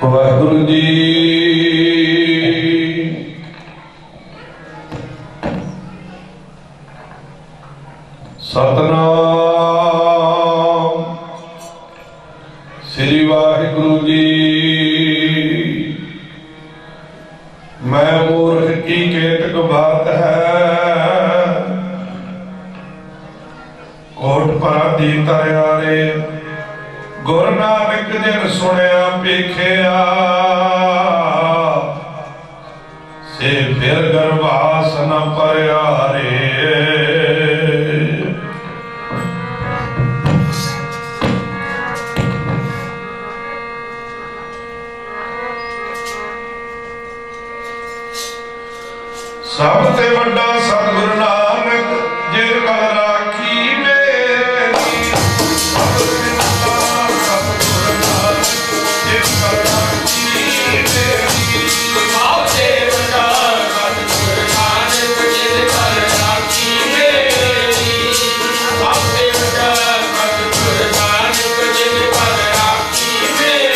ਵਾਹਿਗੁਰੂ ਜੀ। ਸਤਨਾਮ ਸ੍ਰੀ ਵਾਹਿਗੁਰੂ ਜੀ। ਮੈਂ ਮੂਰਖ ਕੀ ਕੇਤਕ ਬਾਤ ਹੈ, ਕੋਟ ਪਰਾਧੀ ਤਰਿਆਰੇ ਗੁਰ ਨਾਨਕ ਜਿਨ ਸੁਣਿਆ ਵੇਖਿਆ, ਸੇ ਫਿਰ ਗਰਭਾਸ ਨ ਭਰਿਆ ਰੇ। ਸਭ ਤੇ ਵੱਡਾ ਸਤਿਗੁਰੂ ਨਾਨਕ ਜਿਨ ਕਲ ਰਾਖੀ ਮੇਰੀ। ਸਭ ਤੇ ਵੱਡਾ ਸਤਿਗੁਰੂ ਨਾਨਕ ਜਿਨ ਕਲ ਰਾਖੀ ਮੇਰੀ। ਸਭ ਤੇ ਵੱਡਾ ਸਤਿਗੁਰੂ ਨਾਨਕ ਜਿਨ ਕਲ ਰਾਖੀ ਮੇਰੀ। ਸਭ ਤੇ ਵੱਡਾ ਸਤਿਗੁਰੂ ਨਾਨਕ ਜਿਨ ਕਲ ਰਾਖੀ ਮੇਰੀ।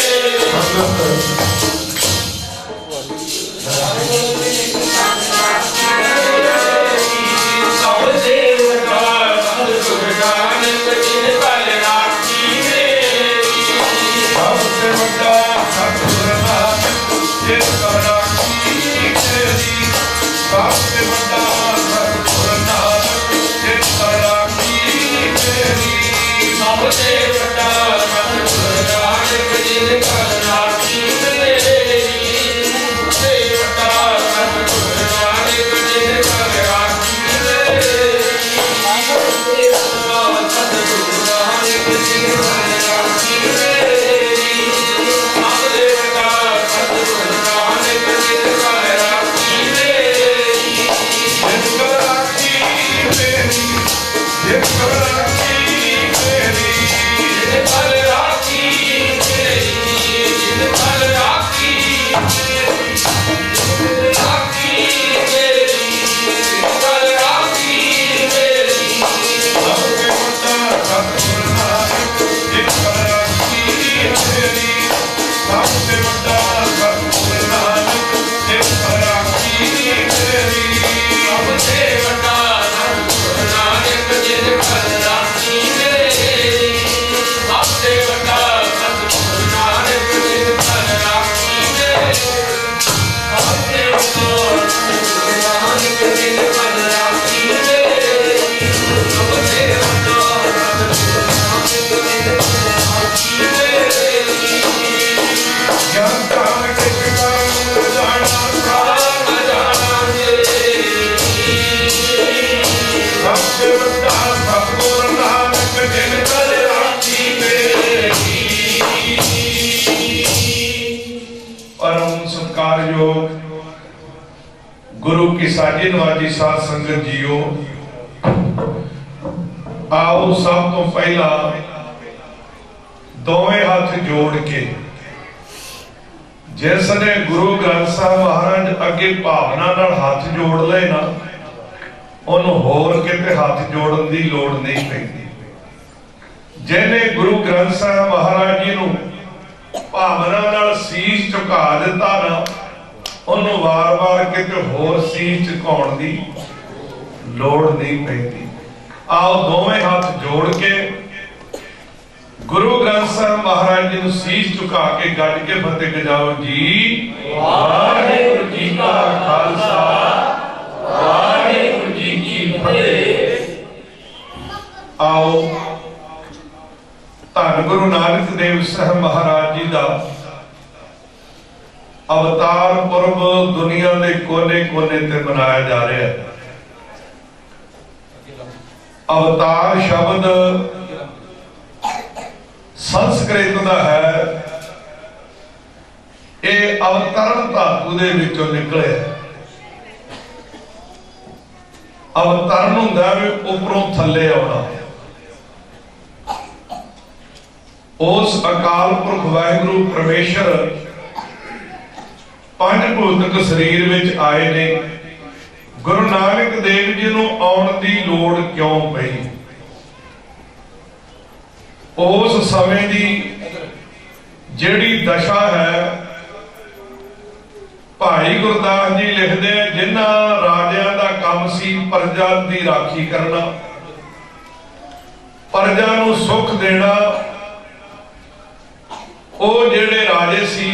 गुरु की साजी नवाजी साध संगत जीओ, आओ सब तो पहला दोवें हाथ जोड़ के जिसने गुरु ग्रंथ साहब महाराज अगे भावना नाल हाथ जोड़ ले ना, उन्होंने होर किते हाथ जोड़न की लोड़ नहीं पैंदी। जिन्हें गुरु ग्रंथ साहब महाराज जी नूं भावना नाल सीस झुका दिता ना, ਉਹਨੂੰ ਵਾਰ-ਵਾਰ ਕਿਤੇ ਹੋਰ ਸੀਸ ਝੁਕਾਉਣ ਦੀ ਲੋੜ ਨਹੀਂ ਪੈਂਦੀ। ਆਓ ਦੋਵੇਂ ਹੱਥ ਜੋੜ ਕੇ ਗੁਰੂ ਗ੍ਰੰਥ ਸਾਹਿਬ ਮਹਾਰਾਜ ਜੀ ਨੂੰ ਸੀਸ ਝੁਕਾ ਕੇ ਗੱਜ ਕੇ ਫਤਿਹ ਗਜਾਓ ਜੀ। ਵਾਹਿਗੁਰੂ ਜੀ ਕਾ ਖਾਲਸਾ, ਵਾਹਿਗੁਰੂ ਜੀ ਕੀ ਫਤਿਹ। ਆਓ ਧੰਨ ਗੁਰੂ ਨਾਨਕ ਦੇਵ ਸਾਹਿਬ ਮਹਾਰਾਜ ਜੀ ਦਾ अवतार पुरब दुनिया के कोने कोने ते मनाया जा रहा है। अवतार शब्द संस्कृत का है, ये अवतरण धातु दे विचों निकले। अवतरण हुंदा वी उपरों थल्ले आउणा। उस अकाल पुरख वाहिगुरू परमेश्वर पंज भौतिक शरीर विच आए ने। गुरु नानक देव जी नूं आउण दी लोड़ क्यों पई? उस समय दी जिहड़ी दशा है भाई गुरदास जी लिखते हैं, जिन्हां राजियां दा काम सी प्रजा दी राखी करना, प्रजा नूं सुख देना, ओ जेड़े राजे सी,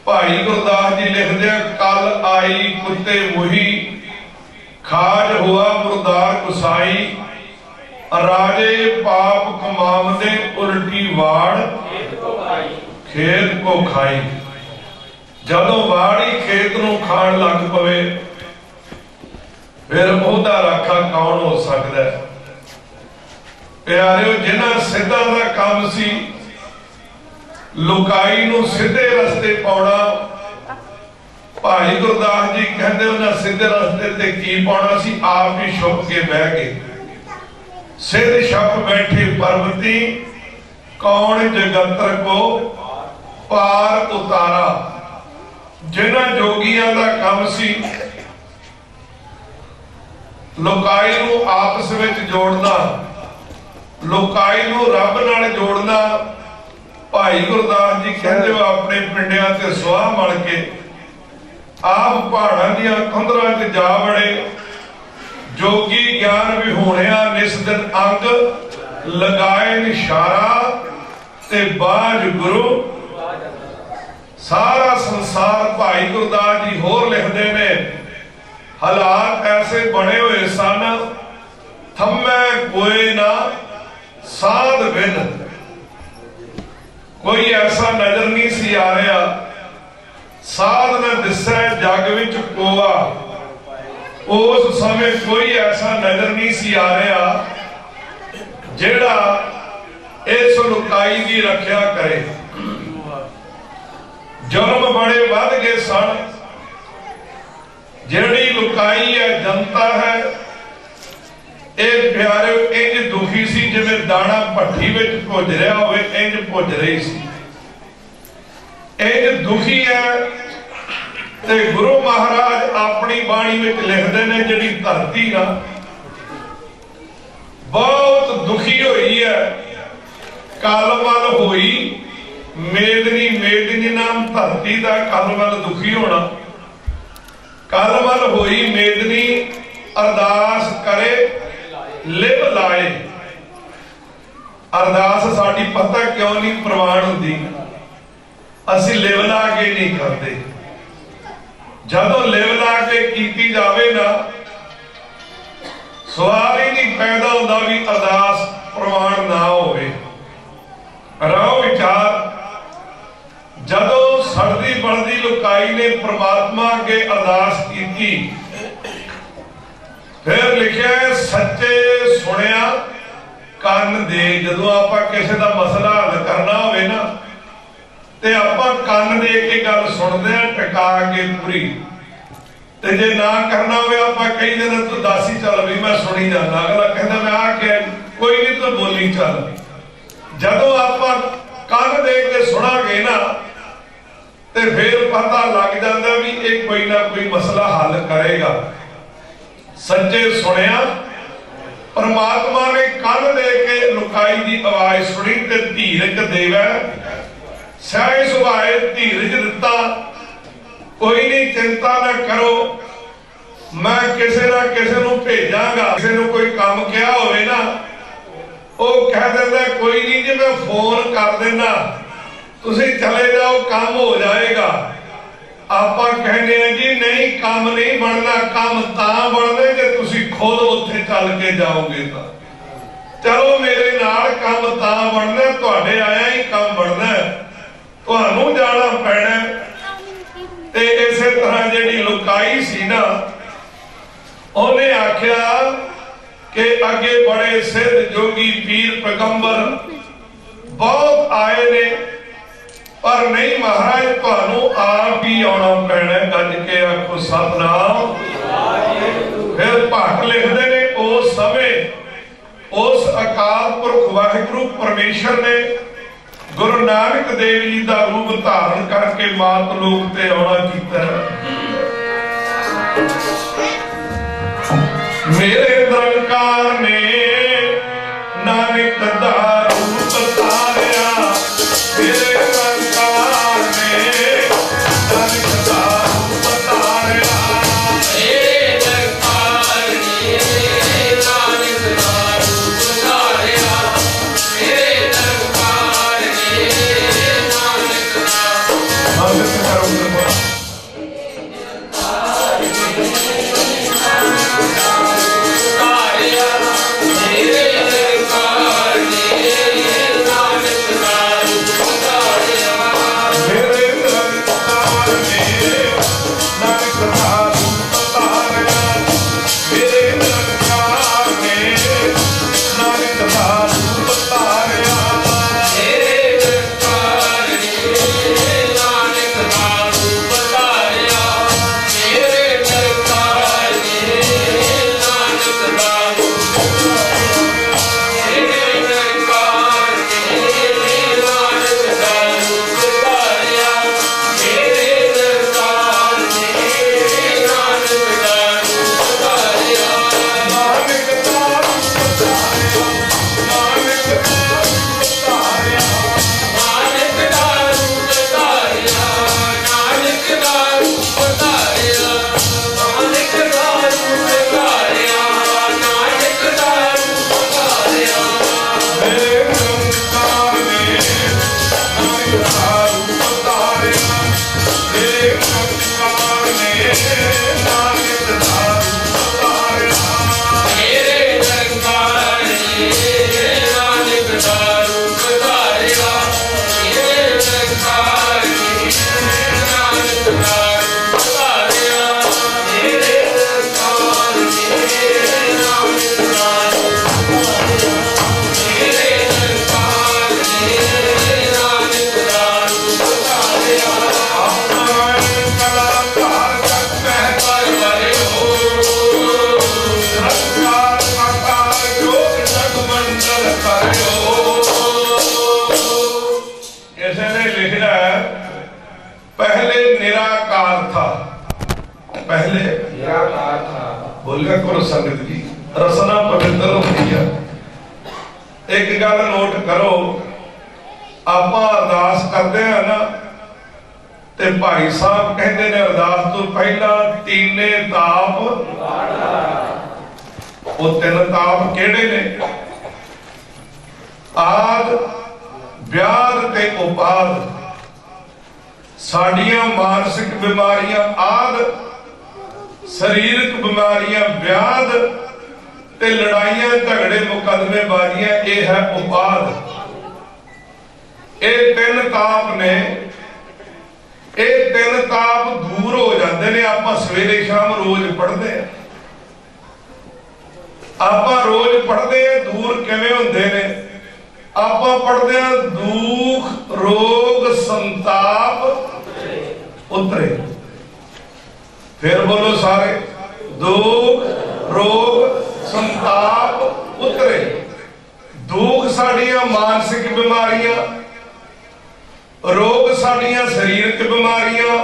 भाई गुरदास जी लिखते हैं, कल आई कुत्ते मुही, खाज हुआ मुरदार गुसाई, राजे पाप कमावदे उल्टी वाड़ खेत को खाई। जदों वाड़ी खेत नूं खाण लग पवे फिर ओहदा राखा कौन हो सकदा है। प्यारिओ, जिन्हां सिद्धां दा काम सी लुकाई नूं सीधे रस्ते पाउणा, भाई गुरदास जी कहते उन्हें सीधे रस्ते ते की पाउणा सी, आप ही छुप के बह गए। सिद्ध छप बैठे पर्वती, कौन जगतर को पार उतारा। जिन्हां जोगियां दा काम सी लुकाई नूं आपस विच जोड़ना, लुकाई नूं रब नाल जोड़ना। भाई गुरदास जी कहते अपने पिंडियां ते सुआह मल के आप पहाड़ां दियां कंधरां च जा वड़े। जोगी ज्ञान विहूणिया निस दिन अंग, लगाए निशारा ते बाज गुरु। सारा संसार भाई गुरदास जी होर लिखते ने, हालात ऐसे बने हुए सन, थम्मै कोई ना साध बिन। कोई ऐसा नजर नहीं सी आ रहा, साध न दिसै जग विच कोआ। उस समय कोई ऐसा नजर नहीं सी आ रहा जेड़ा इस लुकाई की रखिया करे। जुर्म बड़े वध गए सन। जेड़ी लुकाई है जनता है, एक प्यारे इंज दुखी सी जिवें दाना भट्ठी विच भुज रहा होवे, इंज भुज रही सी। इंज दुखी है ते गुरु महाराज अपनी बाणी विच लिखते ने, जिहड़ी धरती ना बहुत दुखी हुई है। कलमल होई मेदनी, मेदनी नाम धरती का कलमल दुखी होना। कलमल होई मेदनी, अरदास करे लिव लाए। अरदास साडी पता क्यों नहीं प्रवान होंदी, असीं लिव ला के नहीं करते। जदों लिव ला के कीती जावे ना, सवाल ही नहीं पैदा होता भी अरदास प्रवान ना होवे। रहो विचार, जदों सड़दी बलदी लुकाई ने परमात्मा अगे अरदास की, फिर लिखिया है सच्चे सुनिया कन दे। जदों आपां किसी का मसला हल करना होवे ना, ते आपां कन दे के गल सुनते हैं टिका के पूरी। ते जे ना करना होवे आपां कई दिन तू दस ही चल भी मैं सुनी जाना। अगला कहता मैं आ के कोई नहीं तो बोली चल। जदों आपां कन दे के सुनांगे ना, ते फिर पता लग जाता भी एक कोई ना कोई मसला हल करेगा। सच्चे सुनिया, परमात्मा ने कन दे के लुकाई की आवाज सुनी ते धीरज देवे। सह सुभाए धीरज दिता, कोई नहीं चिंता ना करो, मैं किसी ना किसी नूं भेजांगा। किसी नूं कोई काम किया होवे ना, वो कह देता कोई नहीं जी मैं फोन कर देना, तुसीं चले जाओ काम हो जाएगा। आपां कहने जी नहीं काम नहीं बनना, काम तां बनदे जे तुसीं खुद उत्थे चल के जाओगे। तां चलो मेरे नाल काम तां बनना, तुहाडे आया ही काम बनना, तुहानू जाना पैना। ते इसे तरह जिहड़ी लुकाई सी ना, उन्हें आख्या कि अगे बड़े सिद्ध जोगी पीर पैगंबर बहुत आए ने, पर नहीं महाराज तुहानू आप ही आना पैना। गज के आखो सतनाम। फिर भट्ट लिखते ने उस समय उस अकाल पुरख वाहिगुरु परमेश्वर ने गुरु नानक देव जी का रूप धारण करके मात लोक ते आना कीता। मेरे निरंकार ने नानक दा रूप धारिया, मेरे निरंकार ने नानक दा बोलिया करो संगत जी, रसना पवित्र होती है। एक गल नोट करो, आप अरदास करते हैं ना, ते भाई साहब कहते ने अरदास तो पहला तीने ताप, वो तीन ताप केड़े ने? आद, व्याध ते उपाद। साडियां मानसिक बीमारियां आद, शरीरक बीमारियां व्याध ते लड़ाइयां झगड़े मुकदमे बाजियां, ये है उपाद। ये तीन ताप ने, ये तीन ताप दूर हो जाते हैं। आप सवेरे शाम रोज पढ़ते हैं, आप रोज पढ़ते हैं। दूर किवें हुंदे ने? आप पढ़ते हैं दुख रोग संताप उतरे। फिर बोलो सारे, दुख रोग संताप उतरे। दुख साड़ियां मानसिक बीमारियां, रोग साड़ियां शरीरक बीमारियां,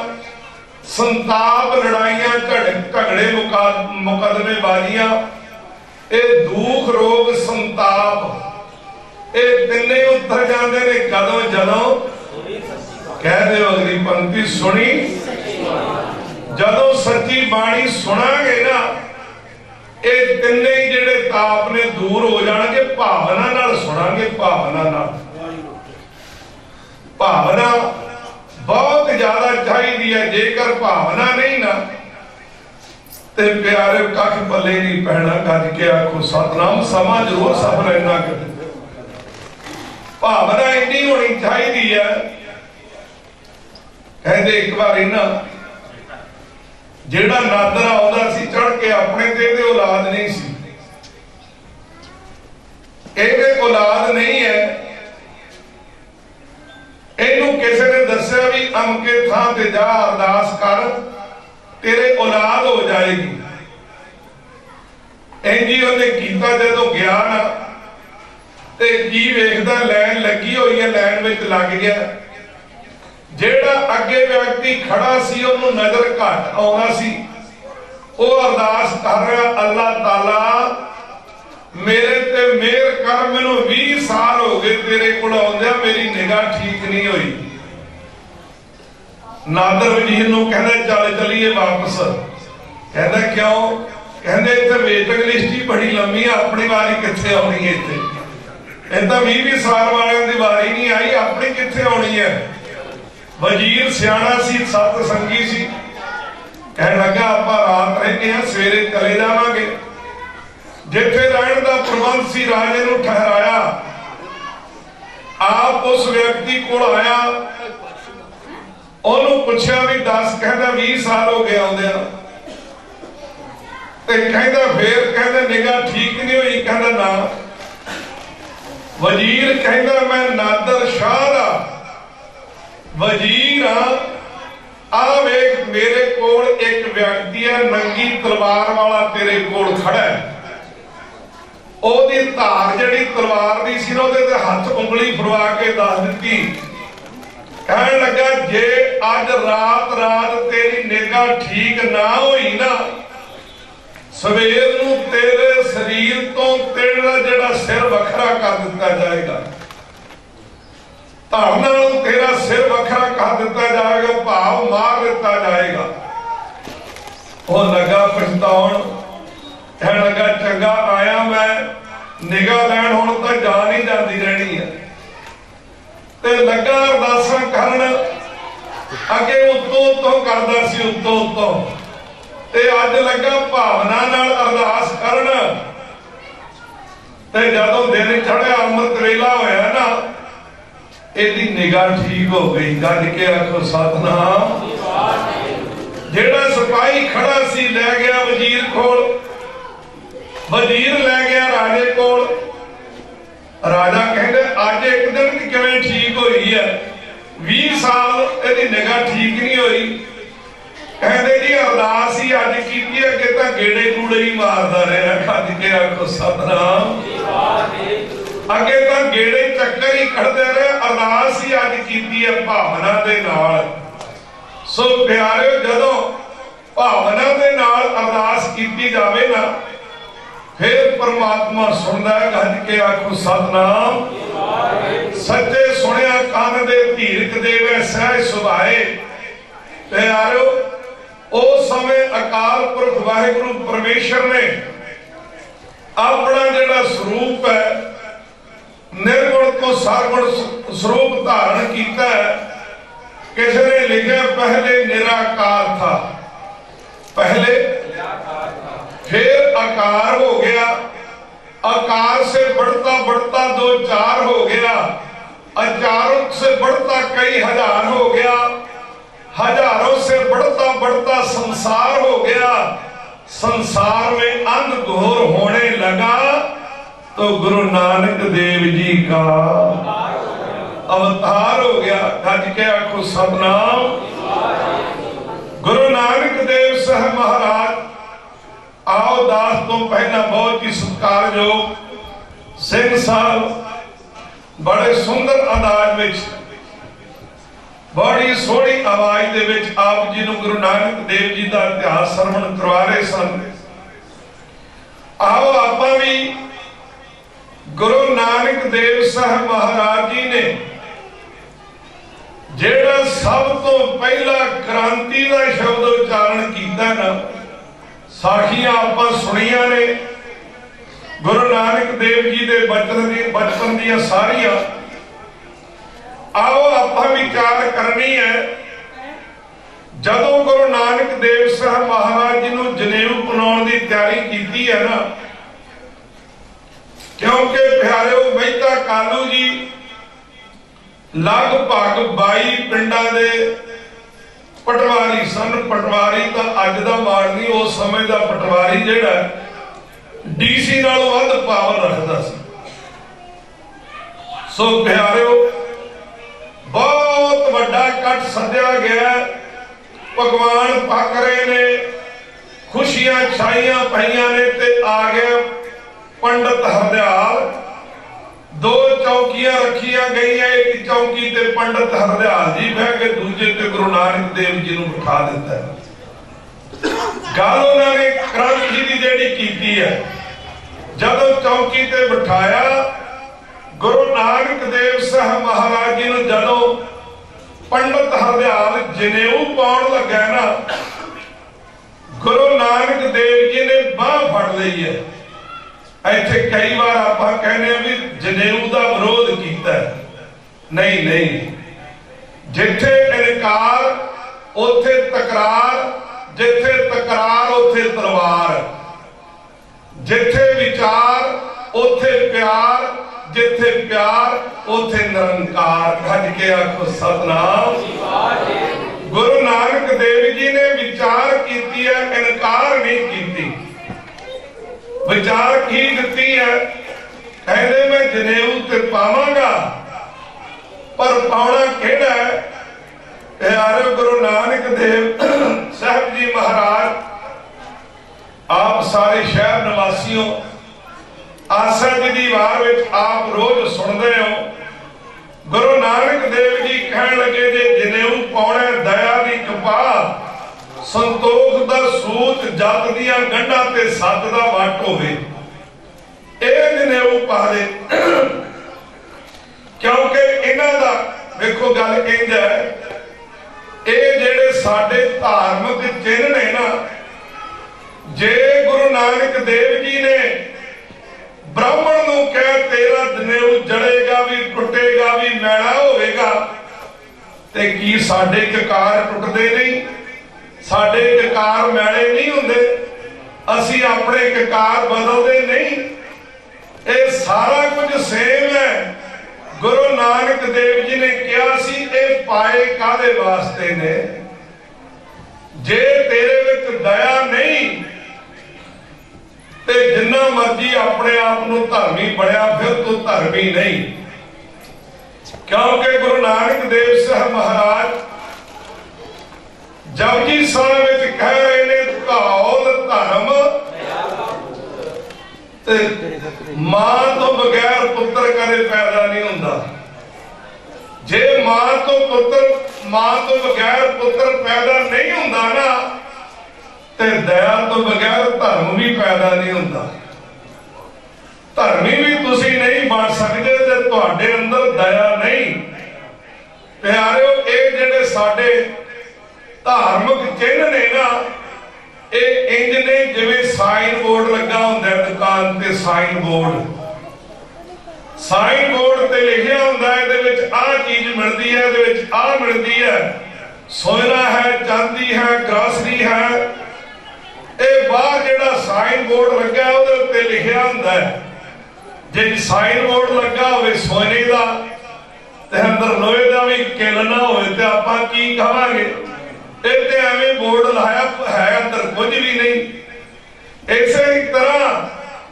संताप लड़ाइयां झगड़े मुकदमे बाजियां। ये दुख रोग संताप ये तिने उतर जाते ने कदों जदों, कह दो अगली पंक्ति सुनी, जदों सच्ची बाणी सुनांगे ना, ये तिने जिहड़े ताप ने दूर हो जाणगे। भावना नाल सुनांगे, भावना नाल। भावना बहुत ज्यादा चाहिए है। जेकर भावना नहीं ना, ते प्यारे कख पले नहीं पैना। गज के आखो सतनाम, समा जरूर सफर इन्ना कर। भावना इन्नी होनी चाहिए है। कहते एक बार ना, जेड़ा नादर आउंदा सी चढ़ के अपने ते इहदे औलाद नहीं सी, इहदे औलाद नहीं है। इहनूं किसी ने दस्सिया भी अमके थां ते जा अरदास कर, तेरे औलाद हो जाएगी। इंजी उहने कीता। जदों गया ना ते की वेखदा, लैन लगी हुई है, लैन विच लग गया। जेड़ा अगे व्यक्ति खड़ा सी उन्होंने नजर घट आउंदा सी, वो अरदास कर रहा, अल्लाह ताला मेरे ते मेहर कर, मैनूं 20 साल हो गए तेरे कोल आउंदिया, मेरी निगाह ठीक नहीं हुई। नादर वजीर नूं कहंदा चल चलीए वापस। कहंदा क्यों? कहंदे इत्थे वेटिंग लिस्ट ही बड़ी लंबी है, अपनी वारी कित्थे आउणी है? इत्थे इह 20 साल वालियां दी वारी नहीं आई, अपनी कित्थे आउणी है? वजीर सियाणा सी, सत संगी सी, कह लगा आप रात रहते हैं, सवेरे चले जावांगे। जिथे रहण दा प्रबंध सी, राजे नूं ठहराया। आप उस व्यक्ति कोल आया, ओनू पुछया भी दस। कहंदा 20 साल हो गए आउंदिया। ते कहंदा फिर? कहंदा निगाह ठीक नहीं हुई। कहंदा ना। वजीर कहंदा मैं नादर शाह दा वजीर आ वेख, मेरे कोल एक व्यक्ति है, नंगी तलवार वाला तेरे कोल खड़ा है। ओदी धार जड़ी तलवार दी सी ना, ओदे ते हथ उंगली फरवा के दस दित्ती। कहन लगा जे अज रात रात तेरी निगाह ठीक ना हुई ना, सवेर नूं तेरे शरीर तो तेरा जड़ा सिर वखरा कर दिता जाएगा। धड़ नालों तेरा सिर वखरा कर दिता जाएगा, भाव मार दिता जाएगा। वो लगा पछताउण, कह लगा चंगा आया मैं, निगाह लैण हुण तां जान ही जाती रहनी है। ते ते लगा अरदासां करन। अगे उत्तों उत्तों करदा सी, उत्तों उत्तों, ते अज लगा भावना नाल अरदास करन। ते जदों दिन चढ़िया अमृत वेला होया ना, इहदी निगाह ठीक हो गई। गज के आखो सतनाम। जेड़ा सिपाही खड़ा सी लै गया वजीर कोल, वजीर लै गया राजे कोल। राजा कहंदे अज एक दिन किवें ठीक होई है, 20 साल इहदी निगाह ठीक नहीं होई। कहंदे जी अरदास ही अज कीती, अगे तां गेड़े कूड़े ही मारदा रहा। गज के आखो सतनाम। अगे तां गेड़े चक्कर ही कढ़दे रहे, अरदास ही अज कीती है भावना दे नाल। सो प्यारे, जदों भावना दे नाल अरदास कीती जावे ना, फिर परमात्मा सुनदा है। गज के आखो सतनाम। सच्चे सुनिया कान दे धीरक देवे सहज सुभाए। प्यारो, उस समय अकाल पुरख वाहिगुरु परमेश्वर ने अपना जिहड़ा स्वरूप है, निर्गुण तो सरगुण स्वरूप धारण किया है। किसी ने लिखा पहले निराकार था, पहले फिर आकार हो गया, आकार से बढ़ता बढ़ता 2 4 हो गया, अचारों से बढ़ता कई हजार हो गया, हजारों से बढ़ता बढ़ता संसार हो गया। संसार में अंधघोर होने लगा तो गुरु नानक देव जी का अवतार हो गया। गज के आखो सतनाम। गुरु नानक देव साहब महाराज आओ दास तो पहला बहुत ही सत्कारयोग सिंह साहब बड़े सुंदर अंदाज में, बड़ी सोहनी आवाज दे विच आप जी नूं गुरु नानक देव जी का इतिहास सरवण करवा रहे सन। आओ आपां भी गुरु नानक देव साहब महाराज जी ने जेड़ा सब तो पहला क्रांति का शब्द उच्चारण किया ना, साखियां आपां सुनिया ने। गुरु नानक देव जी के बचपन दियां सारियां आओ आपां विचार करनी है। जदों गुरु नानक देव साहब महाराज जी नूं जनेऊ बनाउण दी तैयारी की है ना, क्योंकि प्यारिओ मेहता कालू जी लगभग 22 पिंडां दे पटवारी सन। पटवारी तो अज दा माड़ नहीं, उस समय दा पटवारी जिहड़ा डीसी नालों वध पावर रखदा सी। सो प्यारिओ बहुत वड्डा कट सद्या गया। भगवान पक रहे ने, खुशियां छाइयां पईयां ने, ते आ गया पंडित हरदयाल। 2 चौकियां रखिया गई, एक चौकी ते पंडित हरदयाल जी बह के, दूजे ते गुरु नानक देव जी नूं बिठा दिता है। गल उन्होंने क्रांति की जेड़ी कीती है, जदों चौकी ते बिठाया गुरु नानक देव साहब महाराज जी नूं, जदों पंडित हरदयाल जनेऊ पाउण लगा ना, गुरु नानक देव जी ने बांह फड़ ली है। इत्थे कई बार आपां कहने भी जनेऊ का विरोध किया, नहीं नहीं, जिथे इनकार उथे तकरार, जिथे तकरार उथे तलवार, जिथे विचार उथे प्यार, जिथे प्यार उथे निरंकार। गज के आखो सतनाम। गुरु नानक देव जी ने विचार की है, इनकार नहीं की। विचार की दिती है, कहते मैं जनेऊ ते पावांगा, पर पाउणा किहड़ा है? प्यारे गुरु नानक देव साहब जी महाराज, आप सारे शहर निवासियों आसा जी दी वार विच आप रोज सुनते हो। गुरु नानक देव जी कहण लगे जे जनेऊ पाउणा दया दी कपाह, संतोख दा सूत, जत दियां गंढां ते सत दा वट होवे, इह जनेऊ पा दे। क्योंकि इन्हां दा देखो गल इंज है, ਇਹ ਜਿਹੜੇ ਸਾਡੇ ਧਾਰਮਿਕ ਚਿੰਨ੍ਹ ਨੇ ਨਾ, ਜੇ ਗੁਰੂ ਨਾਨਕ ਦੇਵ ਜੀ ਨੇ ब्राह्मण नूं कह तेरा जनेऊ जड़ेगा भी टुटेगा भी मैला होवेगा, ते की साडे ककार टुटदे नहीं, साडे ककार मैले नहीं हुंदे, असी अपने ककार बदलते नहीं। ये सारा कुछ सेम है। गुरु नानक देव जी ने कहा सी ये पाए कादे वास्ते ने, जे तेरे विच दया नहीं ते जिन्ना मर्जी अपने आप को धर्मी बनया फिर तू धर्मी नहीं। क्योंकि गुरु नानक देव साहब महाराज जपजी साहिब में कह रहे ने धौल धर्म ते मां तो बगैर पुत्र कदे पैदा नहीं हुंदा। जे मां तो बगैर पुत्र पैदा नहीं हुंदा ना, ते दया तो बगैर धर्म भी पैदा नहीं हुंदा। धर्मी भी तुसी नहीं बन सकते ते तुहाडे अंदर दया नहीं। प्यारिओ ये जिहड़े साडे धार्मिक चिन्ह ने ना, ये इंज ने जिवें साइन बोर्ड लगा हुंदा दुकान ते, साइन बोर्ड ते लिखिया हुंदा इहदे विच आ चीज मिलदी है, इहदे विच आ मिलदी है, सोना है, चांदी है, ग्रासरी है। ये बाहर जिहड़ा साइन बोर्ड लगा उहदे उत्ते लिखिया हुंदा है। जे साइन बोर्ड लगा होवे सोने दा ते अंदर लोहे दा भी किल ना होवे ते आपां की कहांगे? इत्ते एवें बोर्ड लाया है, अंदर कुछ भी नहीं। इसे तरह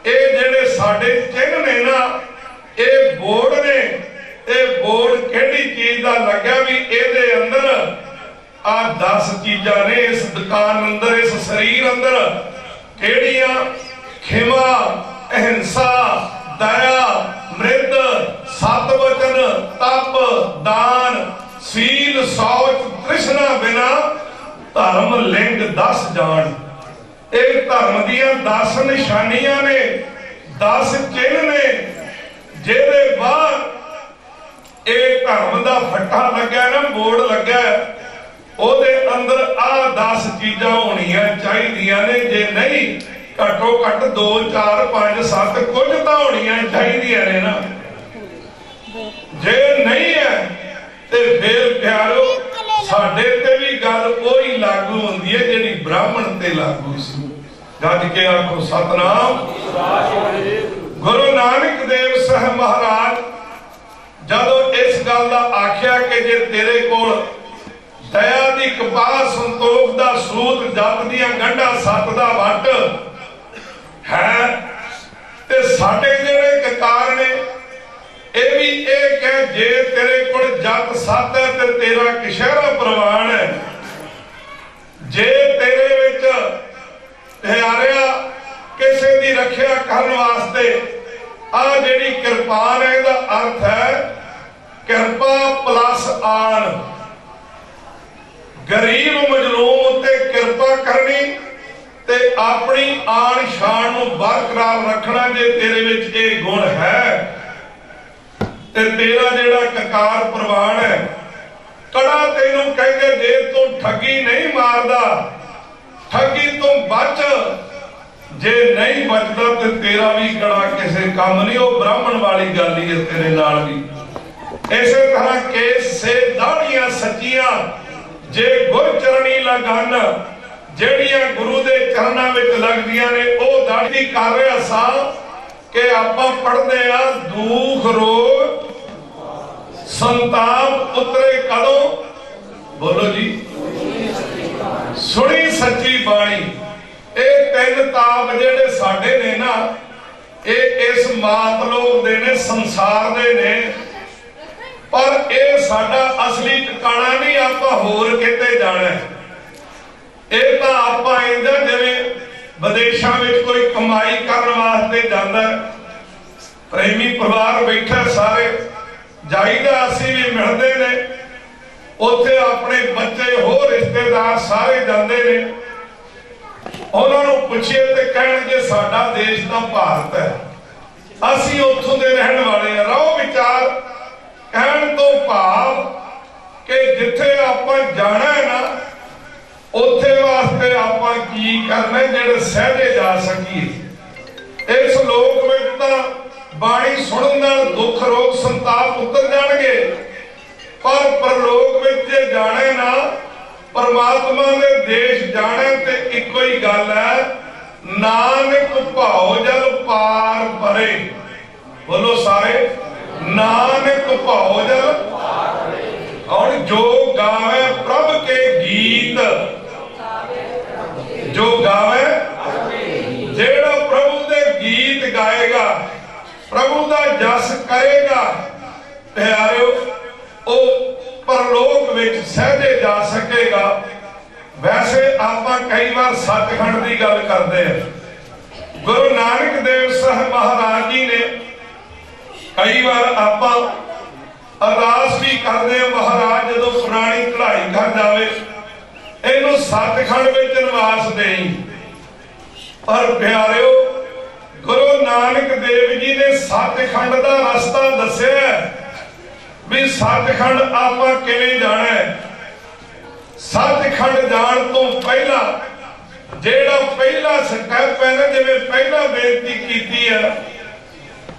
ये जिहड़े साडे चिन्ह ने ना, ये बोर्ड ने, ये बोर्ड किहड़ी चीज दा लग्या भी इहदे अंदर आ 10 चीजां ने इस दुकान अंदर, इस शरीर अंदर किहड़ियां? खिमा, अहिंसा, दया, मृद, सतवचन, तप, दान, सील, शौच, तृष्णा बिना धर्म लिंग 10 जान। एक धर्म दियां 10 निशानियां ने, 10 चिन्ह ने, जेदे बाद एक धर्म दा फट्टा लग्या ना, बोर्ड लग्या, ओदे अंदर आ 10 चीजां होनियां चाहिदियां ने। जे नहीं घट्टो घट 2 4 5 7 कुछ तां होनियां चाहिदियां ने ना। जे नहीं है ते फिर प्यारो साडे ते भी गल कोई लागू हुंदी है जिहड़ी ब्राह्मण ते लागू सी। गज के आखो सतनाम। गुरु नानक देव साहब महाराज जदों इस गल दा आख्या कि जे तेरे कोल दया दी कपाह, संतोख दा सूत, जप दियां गंढां, सत दा वट है, ते साडे जिहड़े ककार ने ये भी एक है, जे तेरे कोल जप सत है ते तेरा कशहरा प्रवान है। जे तेरे विच प्यारिया किसी दी रखिया करन वास्ते आ जेड़ी किरपान है, इहदा अर्थ है किरपा प्लस आन। गरीब मजलूम उत्ते किरपा करनी ते अपनी आन शान नूं बरकरार रखना। जे तेरे विच ये गुण है ते तेरा जेड़ा ककार प्रवान है, कड़ा तेनू कहंदे जे तू ठगी नहीं मारदा, ठगी तो बच। जे नहीं बचदा ते तेरा भी कड़ा किसे काम नहीं। वो ब्राह्मण वाली गल ही है तेरे नाल भी। इसे तरह केस से दाढ़ियां सच्चियां जे गुर चरणी लगन, जेड़ियां गुरु दे चरणां विच लगदियां ने, ओ दाढ़ी कर रहा सा कि आपां पढ़दे आ दुख रोग संताप उतरे कदों? बोलो जी, सुनी सच्ची बाणी। ये 3 ताप जेड़े साडे ने ना, ये इस मात लोक दे ने, संसार दे ने, पर ये साडा असली ठिकाना नहीं। आपां होर किते जाना है। ये तां आपां इंदा जिवें विदेशां विच कोई कमाई करन वास्ते जांदा है, प्रेमी परिवार बैठा सारे जाईदा, असीं भी मिलदे ने, उत्थे अपने बच्चे होर रिश्तेदार सारे जांदे ने। उन्हां नूं पुछिए ते कहणगे साडा देश तां भारत है, असीं उत्थों दे रहण वाले हां। रहो विचार कहण तो भाव कि जिथे आपां जाना है ना, उत्थे वास्ते आपां की करना, जेड़े सहजे जा सकीए। इस लोक में तां बाणी सुनन नाल दुख रोग संताप उतर जाणगे, पर परलोक में जे जाने ना परमात्मा दे देश जाने ते इको ही गल है, नानक भाओ जल पार परे। बोलो सारे, नानक भाओ जल। और जो गावे प्रभ के गीत, जो गावे, जेड़ा प्रभु दे गीत गाएगा, प्रभु दा जस करेगा, प्यारिओ ओ परलोक विच सहजे जा सकेगा। वैसे आपां कई बार सचखंड की गल करते हैं। गुरु नानक देव साहब महाराज जी ने कई बार आपां अरदास भी करते हैं, महाराज जो पुरानी कढ़ाई कर जाए इनू सचखंड विच निवास देई। पर प्यारिओ गुरु नानक देव जी ने सचखंड का रास्ता दस्या भी सचखंड आपां किवें जाना है। सचखंड जाण तो पहला जेड़ा पहला स्टैप है ना, जिवें पहला बेनती कीती है,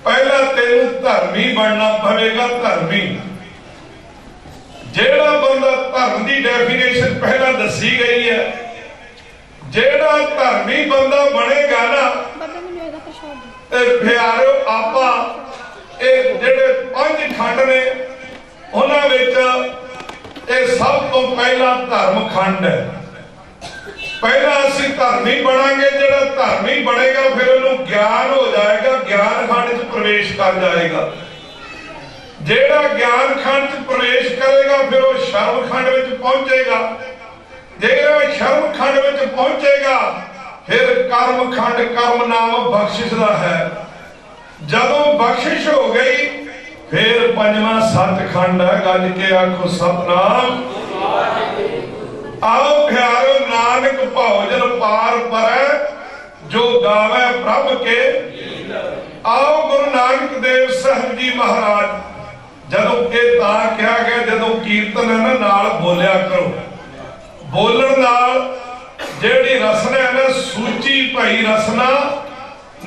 पहला तेनू धर्मी बनना पवेगा। धर्मी जेड़ा बंदा धर्म की डेफिनेशन पहला दसी गई है, जेड़ा धर्मी बंदा बनेगा ना प्यारो आपा जेड़े 5 खंड ने उन्हां विच सब तो पहला धर्म खंड है। पहला असी धर्मी बनांगे, जेड़ा धर्मी बनेगा फिर उन्हें ज्ञान हो जाएगा, ज्ञान खंड च प्रवेश कर जाएगा। जेड़ा ज्ञान खंड च प्रवेश करेगा फिर वो शर्म खंड विच पहुंचेगा। जेड़ा शर्म खंड विच पहुंचेगा फिर कर्म खंड, कर्म नाम बख्शिश दा है। जदों बख्शिश हो गई फिर 5वां सचखंड है। गज के आखो सतनाम। आओ प्यारो नानक भौजन पार परै, जो गावे प्रभ के। आओ गुरु नानक देव साहब जी महाराज जदों ये तां कहा गया, जदों कीर्तन है ना नाल बोलिया करो। बोलण नाल जेड़ी रसना है ना, सूची भाई रसना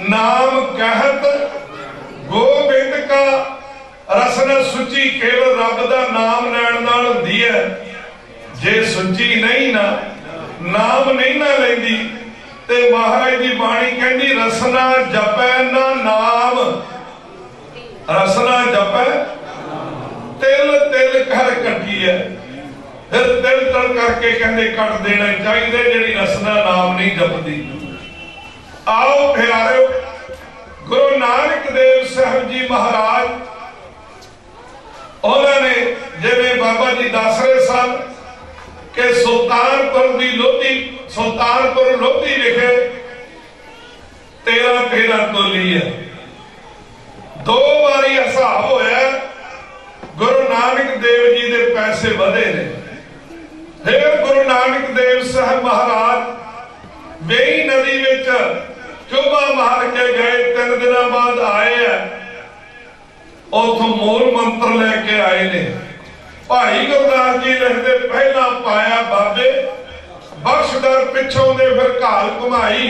नाम कहत गोबिंद का। रसना सुची केवल रब दा नाम लैण नाल हुंदी है। जे सुची नहीं ना, नाम नहीं ना लैंदी ते महाराज दी बाणी कहंदी रसना जपै ना नाम। रसना जपै तिल तिल कर कटी है, फिर तिल तिल करके कहंदे कट देना चाहिए जेड़ी रसना नाम नहीं जपदी। आओ प्यारो गुरु नानक देव साहब जी महाराज उन्होंने जिवें बाबा जी दस रहे सन कि सुल्तानपुर दी लोधी, सुल्तानपुर लोधी विखे 13 तोली है। 2 बारी हिसाब होया, गुरु नानक देव जी दे पैसे वधे ने। फिर गुरु नानक देव साहब महाराज वेई नदी विच चोबा मार के गए। 3 दिन बाद आए है, उथों मूल मंत्र लेके आए ने। भाई गुरदास जी लिखते पहला पाया बाबे बख्शदर पिछों दे फिर घाल घुमाई।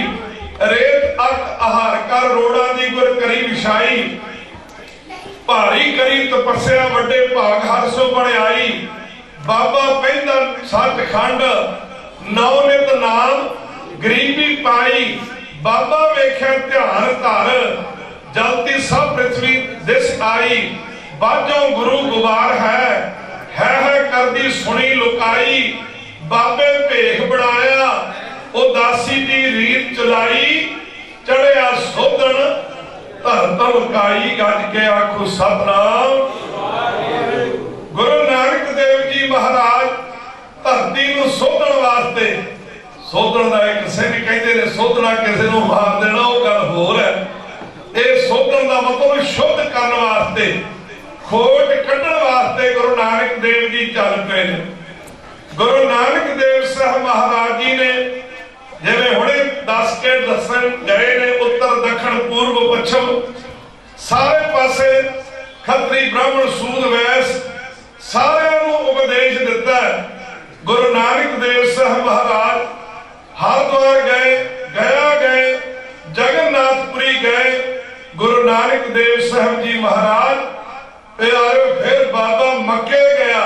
रेत अक आहार कर रोड़ा दी गुर करी विछाई। भारी करी तपस्या वड्डे भाग हर सो बणियाई। बाबा पहला सचखंड नौ नित नाम गरीबी पाई। बाबा वेख्या ध्यान धर जलती सब पृथ्वी दिस आई। बाजों गुरु गुबार है करदी सुनी लुकाई। बाबे भेख बनाया उदासी दी रीत चलाई। चढ़िया सोधन धर लुकाई। गज के आखो सतनाम। गुरु नानक देव जी महाराज धरती नूं सोधन वास्ते, सोधन का एक सिंह कहते ने सोधना किसी को मार देना वो गल होर है। ये सोधन का मतलब शुद्ध करने वास्ते, खोट कढ़ण वास्ते गुरु नानक देव जी चल पे ने। गुरु नानक देव साहब महाराज जी ने जिवें हुणे दस के दसन गए ने, उत्तर दक्षिण पूर्व पश्चिम सारे पासे खत्री ब्राह्मण सूद वैस सारिਆਂ ਨੂੰ उपदेश दिता है। गुरु नानक देव साहब महाराज हरिद्वार गए, गया गए, जगन्नाथपुरी गए, देव साहब जी महाराज प्यारे फिर बाबा मक्के गया,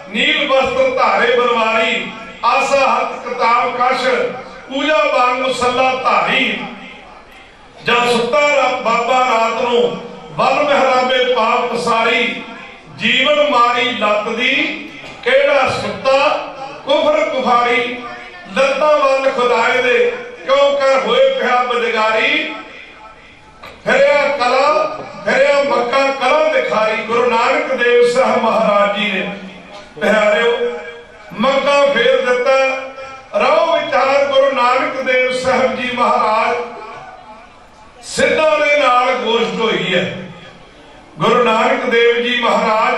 नील वस्त्र धारे बनवारी, आसा हथ किताब कश, पूजा बांग मुसल्ला धारी। जब सुता बाबा रात नू वल महराबे पाप पसारी, जीवन मारी लत दी केड़ा सुता कुफर कुफारी। लत्तां वल खुदाए दे क्यों कर होए पिया बदगारी। फिरिया कला फिरिया मक्का कला दिखाई। गुरु नानक देव साहब महाराज जी ने प्यारिओ मक्का फेर दिता। रहो विचार गुरु नानक देव साहब जी महाराज सिद्धां दे नाल गोष्ठ होई है। गुरु नानक देव जी महाराज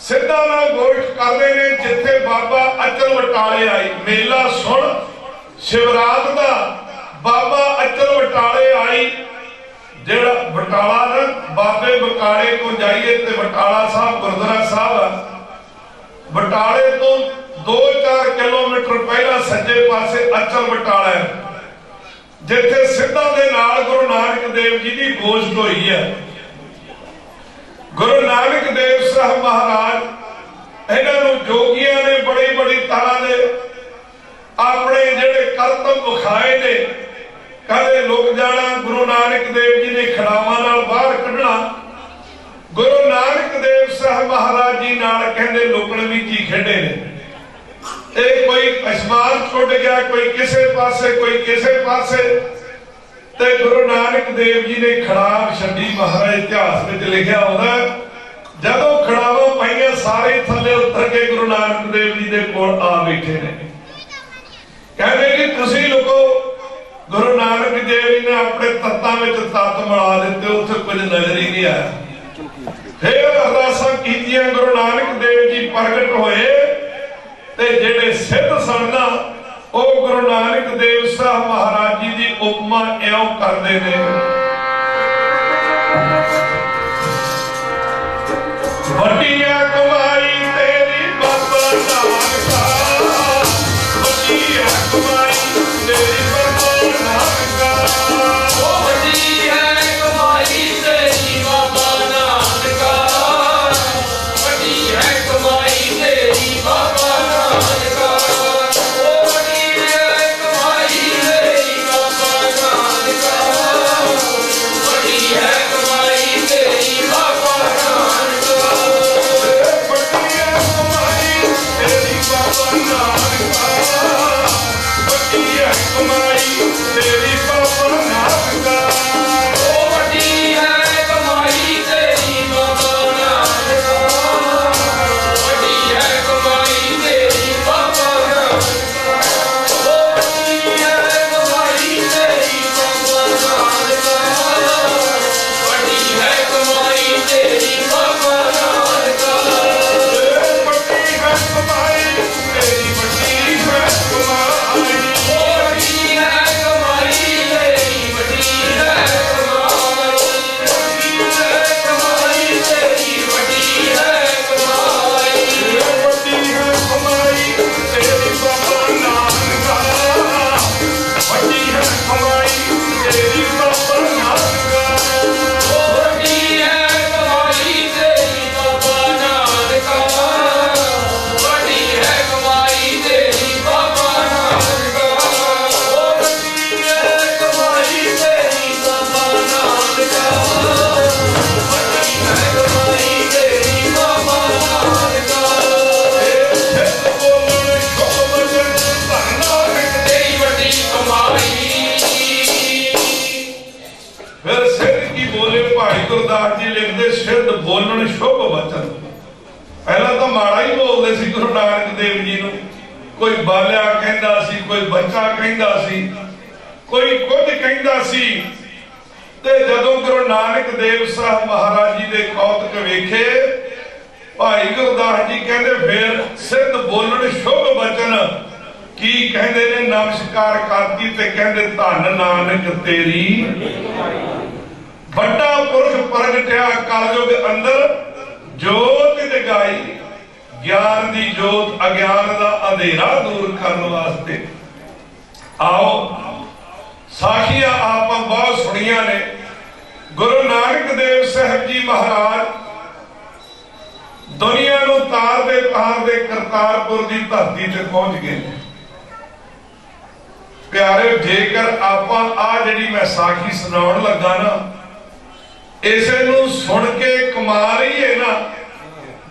सिद्धां नाल गोष्ठ करदे ने जिथे बाबा अचल बटाले आई। मेला सुन शिवरात दा बाबा अचल बटाले आई। जेड़ा बटाला ना बाबे बकाले को जाइए ते बटाला साहब गुरुद्वारा साहब बटाले तो 2-4 किलोमीटर पहला सज्जे पासे अचल बटाला है, जिथे सिद्धां दे नाल गुरु नानक देव जी की गोष्ठ हुई है। गुरु नानक देव साहब महाराज इन्हां नूं जोगियां ने बड़ी बड़ी तरह दे अपने जेड़े करतब विखाए ने। कदे लुक जाना, गुरु नानक देव जी ने खड़ावां नाल बाहर कढना। गुरु नानक देव साहब महाराज जी नाल कहंदे लुकण भी जी खेडे ने। एक कोई आसमान छुट गया, कोई किसे पासे कोई किसे पासे, ते गुरु नानक देव जी ने खड़ाव छड्डी। महाराज इतिहास में लिखिया होंदा जदों खड़ावां पाईयां सारे थल्ले उतर के गुरु नानक देव जी दे कोल आ बैठे ने। कहंदे कि तुसीं लुको। गुरु नानक देव जी ने अपने तत्तां विच तत्त मिला दिते, उत्थे कुछ नजर ही नहीं आया। फिर अरदासां कीतियां, गुरु नानक देव जी प्रगट होए ते जेड़े सिद्ध सनना ओ गुरु नानक देव साहब महाराज जी दी उपमा इउं करदे ने। वड्डिया कमाई तेरी बाबा नानका, वड्डिया कमाई तेरी बोलन शुभ वचन। पहला तो माड़ा ही बोलते सी गुरु नानक देव जी नूं। कोई बालिया कहंदा सी, कोई बच्चा कहंदा सी, कोई कुछ कहंदा सी। ते जदों गुरु नानक देव साहब महाराज जी दे कौतक वेखे, भाई गुरदास जी कहंदे फिर सिद्ध बोलन शुभ वचन की कहंदे ने नमस्कार करती ते कहंदे धन नानक तेरी बड़ा पुरख प्रगटिया कलयुग अंदर जोत जगाई। ज्ञान दी जोत अज्ञान दा अंधेरा दूर करने वास्ते। आओ साखियां आप बहुत सुनिया ने। गुरु नानक देव साहब जी महाराज दुनिया नूं तार दे करतारपुर की धरती ते पहुंच गए। प्यारे जेकर आपां आ जिहड़ी मैं साखी सुनाउण लगा ना, इसे नूं सुन के कमा लईए ना,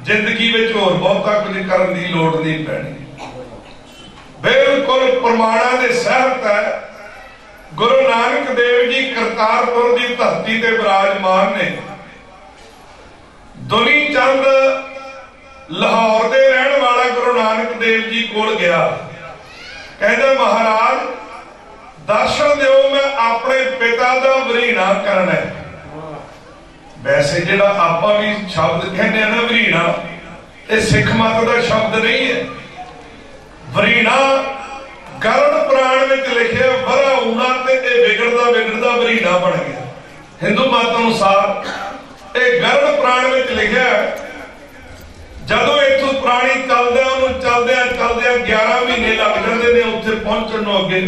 जिंदगी विच होर बहुता कुछ करन दी लोड़ नहीं पैनी। बिल्कुल प्रमाणा दे सहमत है। गुरु नानक देव जी करतारपुर की धरती ते विराजमान ने। दुनी चंद लाहौर दे रहण वाला गुरु नानक देव जी कोल गया, कहंदा महाराज दर्शन दिओ, मैं अपने पिता दा वरीणा करना है। वैसे जिहड़ा आपां भी शब्द कहने ना वरीणा, ये सिख मत दा शब्द नहीं है। वरीणा गरुड़ पुराण में लिखे वरा ऊना ते बिगड़दा बिगड़दा वरीणा बन गया। हिंदू मत अनुसार ये गरुड़ पुराण में लिखा जदों इथों प्राणी चलदे 11 महीने लग जाते हैं उत्थे पहुंचण नूं। अगे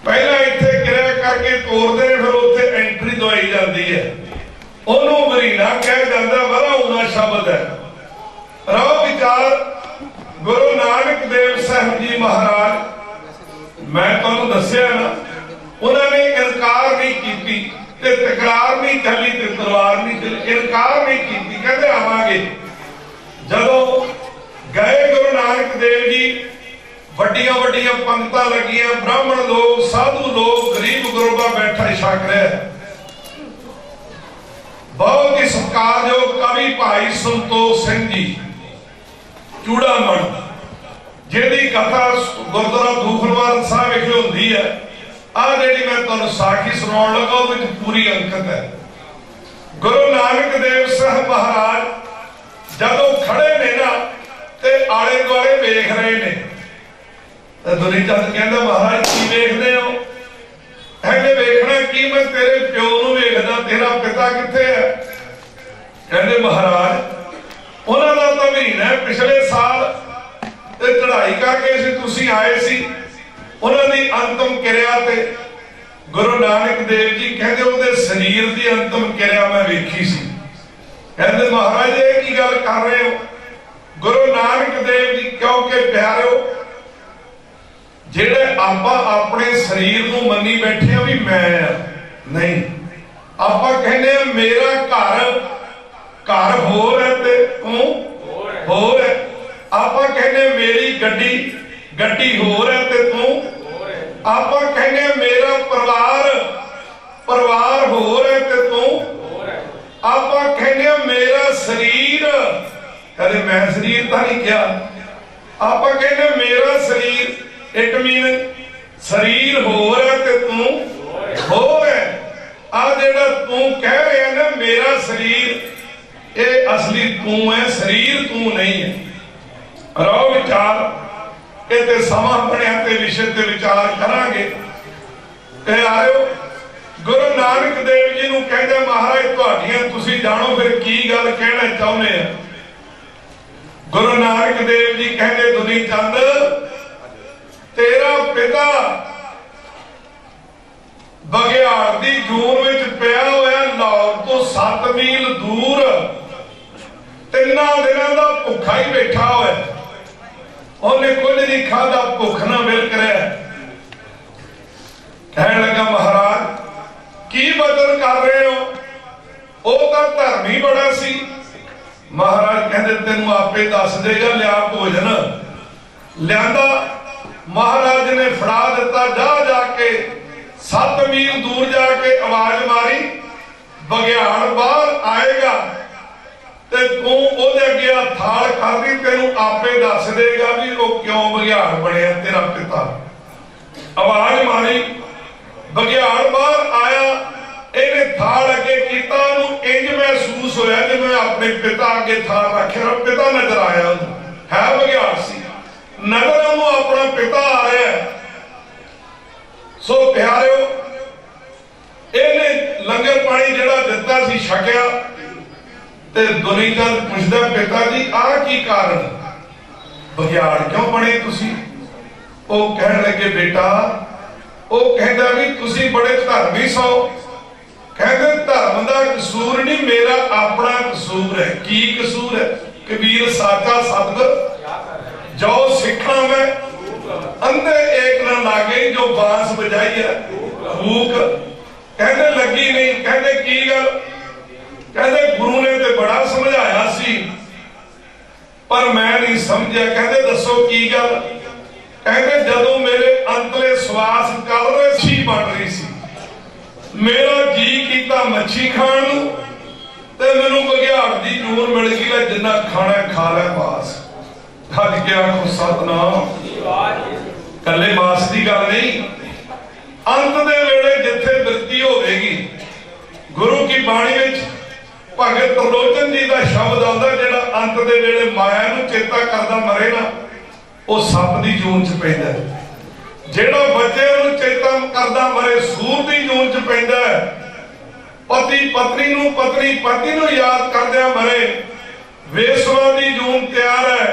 पहला इत्थे किरिया करके तोड़ते हैं, फिर उत्थे एंट्री दवाई जाती है। उन्होंने वरीणा कहा जाता, वरा ऊना शब्द है। रहो विचार गुरु नानक देव साहब जी महाराज, मैं तुहानूं दस्सिया ना, उन्होंने इनकार नहीं की, तकरार नहीं चली, तलवार नहीं चली, इनकार नहीं की, कहते आवांगे। जदों गए गुरु नानक देव जी, वड्डियां वड्डियां पंक्तां लगियां, ब्राह्मण लोग, साधु लोग, गरीब गुरबा बैठा छक रहा है। बहुत ही सत्कारयोग कवि भाई संतोष सिंह जी चूड़ामण, जिहदी कथा गुरुद्वारा दूखनवाल साहब विखे हुंदी है। आ जिहड़ी मैं तुहानूं साखी सुणाउण लगा उहदे विच पूरी अंकत है। गुरु नानक देव साहब महाराज जदों खड़े ने ना, ते आले दुआले वेख रहे ने। दुनी चंद कहंदा महाराज की वेखदे हो? कहंदे वेखना की, मैं तेरे प्यो नूं वेखदा, तेरा पिता कित्थे है? कहंदे महाराज उन्हां दा तां महीना पिछले साल ते चढ़ाई करके सी तुसीं आए सी, उन्हां दी अंतिम किरिया ते गुरु नानक देव जी कहंदे उहदे शरीर दी अंतिम किरिया मैं वेखी सी। कहते महाराज ये की गल कर रहे हो? गुरु नानक देव जी क्योंकि प्यारो जेड़े आपां अपने शरीर को मनी बैठे भी मैं नहीं, आपां कहने मेरा घर होर है ते तू होर है। आपां कहने मेरी गड्डी होर है ते तू, आपां कहने मेरा परिवार होर है ते तू, आपां कहने मेरा शरीर, कदे मैं शरीर तो नहीं किया, आपां कहने मेरा शरीर, इट मीन शरीर होर है ते तू होर है। आ जेड़ा तू कह रहे है ना मेरा शरीर, ये असली तू है, शरीर तू नहीं है। रहो विचार, ये समा बनया ते विषय ते विचार करांगे। आयो गुरु नानक देव जी नूं कहंदे महाराज तुहाडियां तुसीं जाणो फिर की गल कहना चाहुंदे आ। गुरु नानक देव जी कहंदे दुनी चंद तेरा पिता बघियाड़ दी जून विच पिया होया लाहौर तो 7 मील दूर 3 दिनां दा भुखा ही बैठा होया, उन्हें कुछ नहीं खादा, भुख ना मिल रहा। कहने लगा महाराज की बदल कर रहे हो? वो तो धर्मी बड़ा सी। महाराज कहते तेन आपे दस देगा, लिया भोजन लिया। महाराज ने फड़ा दिता, जाके 7 मील दूर जाके आवाज मारी, बघियाड़ बाहर आएगा ते तू ओदे अगे थाल खादी, तेनू आपे दस देगा भी वो क्यों बघियाड़ बनया तेरा पिता। आवाज मारी, बघियाड़ बाहर आया, इन्हें थाल अगे किया, इंज महसूस होया जिवें अपने पिता अगे थाल रखिया, पिता नजर आया। है बघियाड़ सी, नजर उन्होंने अपना पिता आ रहा है। सो प्यारिओ इन्हें लंगर पानी जिहड़ा दिता सी छकिया ते दुनी चंद पुछदा पिता जी आ की कारण, बघियाड़ क्यों बने तुसी? वो कहने लगे बेटा, वो कहता भी तुसी बड़े धर्मी सो, कहते धर्म का कसूर नहीं, मेरा अपना कसूर है। की कसूर है? कबीर साचा सतगुर जो सिखा मैं अंधे एक न लागे, जो बांस बजाई है फूक कहते लगी नहीं। कहते की गल? कहते गुरु ने तो बड़ा समझाया सी पर मैं नहीं समझिया। कहते दसो की गल? कहते जदों मेरे अंतले श्वास कर रहे सी बन रही सी, मेरा जी कीता मच्छी खाण नूं ते मैनूं बघियाड़ दी जून मिल गई ले, जिन्ना खाना खा लै पास। खज के आखो सतनाम। कल्ले मास की गल नहीं, अंत दे वेले जिथे बिरती होवेगी, गुरु की बाणी विच भगत त्रिलोचन जी का शब्द आउंदा, जिहड़ा अंत दे वेले माया नूं चेता करदा मरे ना, ਉਹ ਸੱਪ ਦੀ ਜੂਨ ਚ ਪੈਂਦਾ। ਜਿਹੜਾ ਬੱਚੇ ਨੂੰ ਚੇਤਾ ਕਰਦਾ ਮਰੇ ਸੂਰ ਦੀ ਜੂਨ ਚ ਪੈਂਦਾ। ਪਤੀ ਪਤਨੀ ਨੂੰ, ਪਤਨੀ ਪਤੀ ਨੂੰ ਯਾਦ ਕਰਦਿਆਂ ਮਰੇ ਵੇਸਵਾ ਦੀ ਜੂਨ ਤਿਆਰ ਹੈ।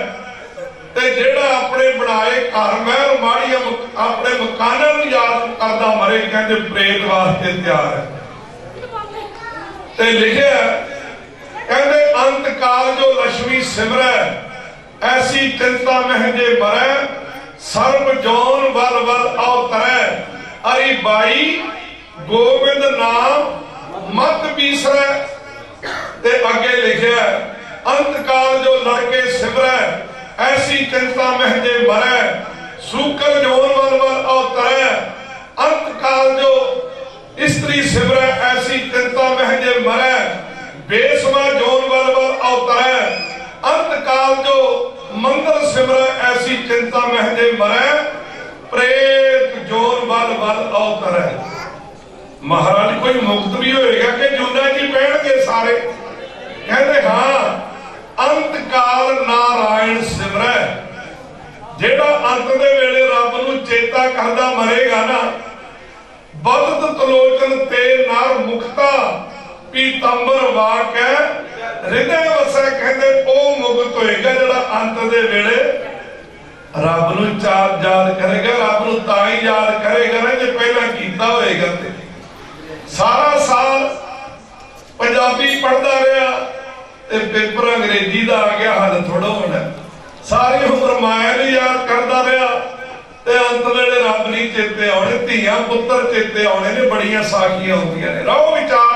ਤੇ ਜਿਹੜਾ ਆਪਣੇ ਬਣਾਏ ਘਰ ਮਹਿਲ ਮਾੜੀਆਂ ਆਪਣੇ ਮਕਾਨਾਂ ਨੂੰ ਯਾਦ ਕਰਦਾ ਮਰੇ, ਕਹਿੰਦੇ ਪ੍ਰੇਤ ਵਾਸਤੇ ਤਿਆਰ ਹੈ। ਤੇ ਲਿਖਿਆ ਕਹਿੰਦੇ ਅੰਤ ਕਾਲ ਜੋ ਲక్ష్ਮੀ ਸਿਮਰੈ, ऐसी चिंता महजे मरै, सर्व जौन वल वल अवतरै, अरि बाई गोविंद नाम मत बीसरै। ते अगे लिखिया अंत काल जो लड़के सिमरै, ऐसी चिंता महजे मरै, सूकल जौन वल वल अवतरै। अंत काल जो स्त्री सिमरै, ऐसी चिंता महजे मरै, बेसवा जौन वल वल अवतरै। अंत काल जो मंगल सिमरै, ऐसी चिंता महजे मरै, प्रेत जोर वल वल अवतरै। महाराज कोई मुक्त भी होएगा कि जूना जी पहनगे सारे? कहते हाँ, अंत काल नारायण सिमरै। जेड़ा अंत दे वेले रब नूं चेता करदा मरेगा ना, बदत तलोचन ते नार मुक्ता, पीतंबर वाक है हृदय वसै। कहते ओ मुक्त होएगा जिहड़ा अंत दे वेले रब नूं याद करेगा। रब नूं तां ही याद करेगा ना जे पहला कीता होएगा। ते सारा साल पंजाबी पढ़दा रहा ते पेपर अंग्रेजी दा आ गया, हल थोड़ा होना। सारी उम्र माया नूं याद करदा रहा ते अंत वेले रब नहीं चेते आउणे, धीआं पुत्तर चेते आउणे ने। बड़ियां साखियां होंदियां ने। रहो विचार।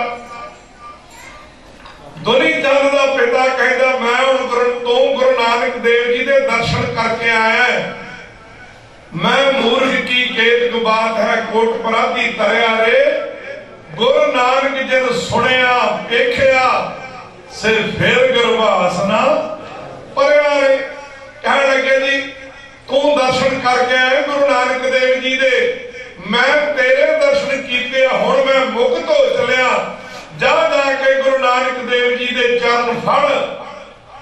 दुनी चंद का पिता कहता मैं हुण गुरु नानक देव जी के दर्शन करके आया। मैं मूर्ख की केतक बात है, कोट पराधी तरया रे। गुरु नानक जिन सुनिया वेखिया, से फिर गुरबास ना परया रे। कह लगे जी तू दर्शन करके आए गुरु नानक देव जी दे, मैं तेरे दर्शन कीते, हुण मैं मुक्त हो चलिया। जा जाके गुरु नानक देव जी दे चरण फड़,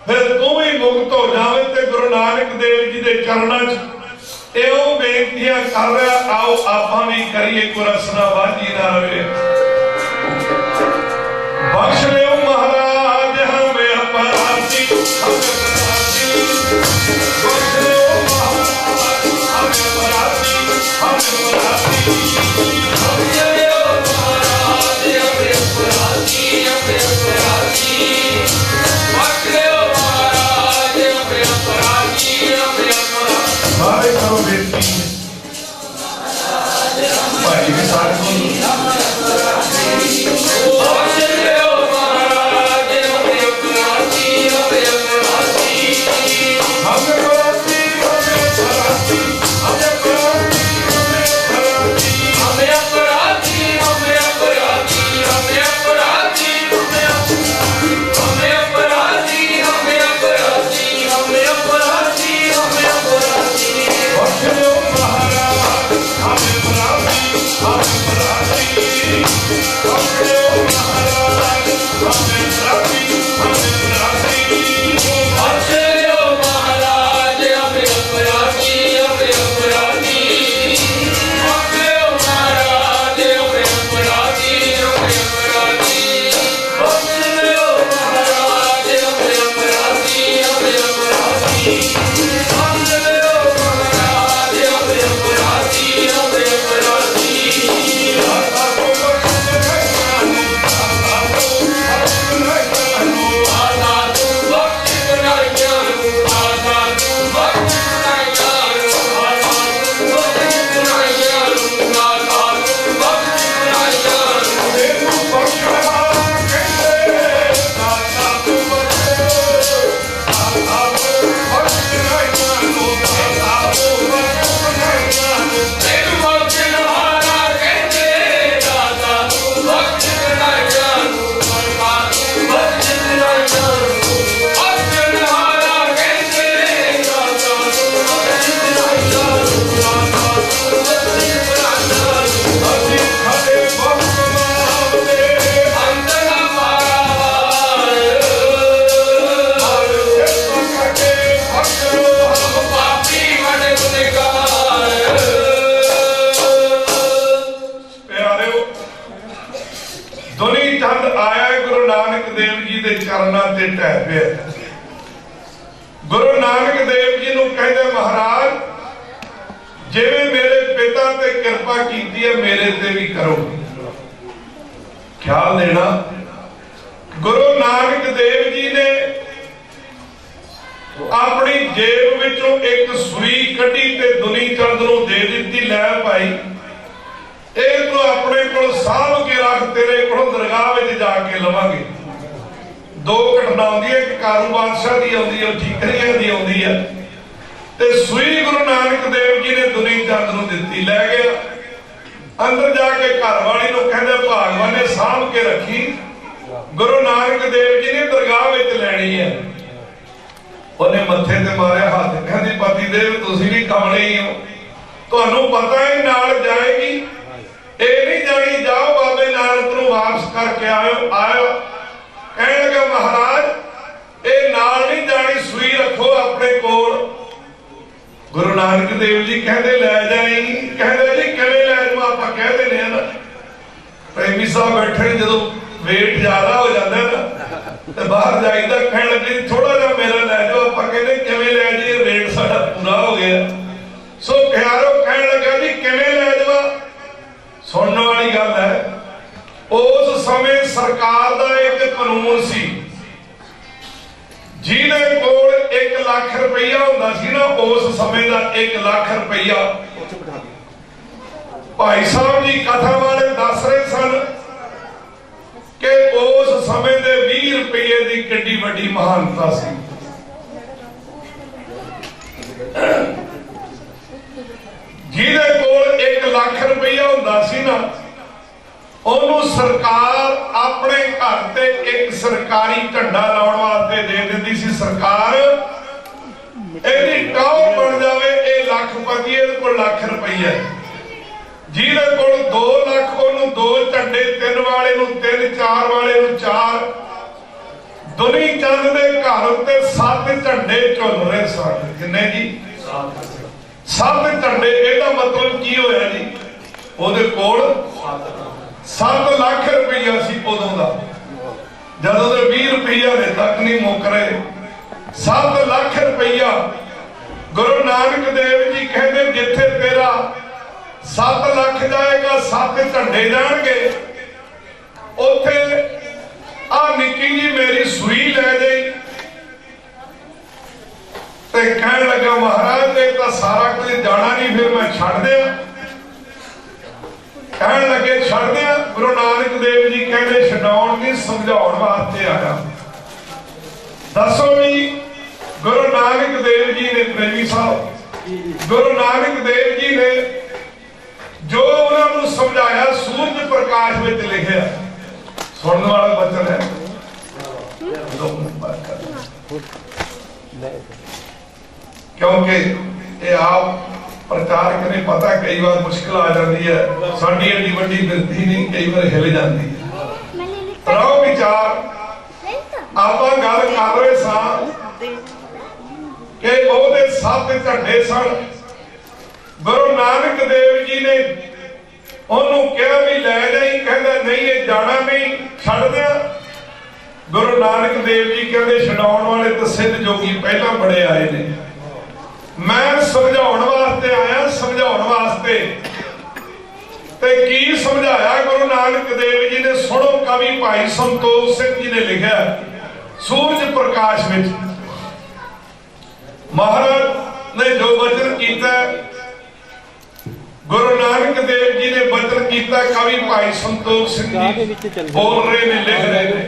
फिर तू भी मुक्त हो जावे। ते गुरु नानक देव जी दे चरणों च एओ बेनतियां कर रहा। आओ आपां भी करिए, कोई रसना वाजी ना रहे। बख्श लियो महाराज हमें अपराधी, बख्श लियो महाराज हमें अपराधी, हमें अपराधी, बख्श लियो महाराज हमें अपराधी, हमें अपराधी, बख्श लियो महाराज हमें अपराधी, हमें अपराधी। सारे करो बेनती भाई के साथ हमें चरणों ते ढह पिया। गुरु नानक देव जी नूं कहंदे महाराज जिवें मेरे पिता ते कृपा कीती है मेरे ते भी करो। ख्याल देना गुरु नानक देव जी ने अपनी जेब विचों एक सूई कढ़ी ते दुनी चंद नूं दे दित्ती, लै भाई ये तू अपने को साभ के रख, तेरे को दरगाह विच जाके लवांगे। दो घटना आउंदी है, एक कारू बादशाह दी आउंदी है, ठीकरियां दी आउंदी है, ते सूई गुरु नानक देव जी ने दुनी चंद नूं दित्ती, लै गया। अंदर जाके घर वाली नूं कहंदे भागवान ने साभ के रखी, गुरु नानक देव जी ने दरगाह विच लैणी है। उन्हें मत्थे ते मारिया हाथ, कहंदी पति देव तुसीं भी कमले ही हो, तुहानूं पता है नाल जाएगी, ये नहीं जानी जाओ बाबे नानक नूं वापस करके आयो। कहने लगा महाराज ये नाल नहीं जानी, सूई रखो अपने कोल। गुरु नानक देव जी कहंदे लै जाई। कहंदे जी किवें लै जावां, आपां कह दिंदे आ ना प्रेमी साहब बैठे जदों वेट ज्यादा हो जाता है ना तो बाहर जाइदा, कहने लगे थोड़ा जा मेरा लै जाओ, आपां कहंदे किवें लै जाईए, वेट साडा पूरा हो गया। सो प्यारो कहने लगा जी किवें लै जावां। सुनने वाली गल है, उस समय सरकार का एक कानून सी, जिहदे कोल 1 लाख रुपया हुंदा सी ना, उस समय का 1 लाख रुपया भाई साहब जी कथा वाले दस रहे सन कि उस समय दे 20 रुपये की किड्डी वड्डी महानता सी। जिहदे कोल 1 लाख रुपया हुंदा सी ना, ओनू सरकार अपने घर ते एक सरकारी झंडा लाउण वास्ते दे दिंदी सी। सरकार इहदी टॉप बन जावे, ये लखपति इहदे कोल लाख रुपया, जिहदे कोल 2 लाख ओनू 2 झंडे, 3 वाले नूं 3, 4 वाले नूं 4। दुनी चंद दे घर उत्ते 7 झंडे झुल रहे सन। किन्ने जी? 7 झंडे। ਇਹਦਾ मतलब की होया जी, ਉਹਦੇ ਕੋਲ 7 लाख रुपया सी उदों दा, जदों दे 20 रुपया हले तक नहीं मुक रहे। 7 लाख रुपया। गुरु नानक देव जी कहते जिथे तेरा 7 लाख जाएगा 7 झंडे जाणगे, उथे आ निक्की जी मेरी सूई लै जाई। ते कहने लगा महाराज ये तो सारा कुछ जाना नहीं, फिर मैं छड़ दिया। कहने लगे छड़ दिया। गुरु नानक देव जी कहते छडाउण नहीं, समझाउण वास्ते आया। दसो जी गुरु नानक देव जी ने, प्रेमी साहब गुरु नानक देव जी ने जो उन्होंने समझाया सूरज प्रकाश में लिखा। सुनने वाला वचन है, क्योंकि ये आप प्रचारक ने पता कई बार मुश्किल आ जाती है, साडी एडी वड्डी गिनती नहीं, कई बार हिल जाती है। रहो विचार आपां गल कर रहे सां कि ਉਹਦੇ 7 झंडे सन। गुरु नानक देव जी ने ਉਹਨੂੰ ਕਿਹਾ ਵੀ ਲੈ ਜਾਈ, ਕਹਿੰਦਾ ਨਹੀਂ ਇਹ ਜਾਣਾ ਨਹੀਂ, ਛੱਡ ਦਿਆਂ। गुरु नानक देव जी कहते छडाउण वाले तो सिद्ध जोगी पहला बड़े आए ने, मैं समझाउण वास्ते आया, समझाउण वास्ते। ते की समझाया गुरु नानक देव जी ने, सुनो कवि भाई संतोष सिंह जी ने लिखा सूरज प्रकाश में। महाराज ने जो वचन किया, गुरु नानक देव जी ने वचन किया, कवि भाई संतोष सिंह जी बोल रहे ने, लिख रहे ने।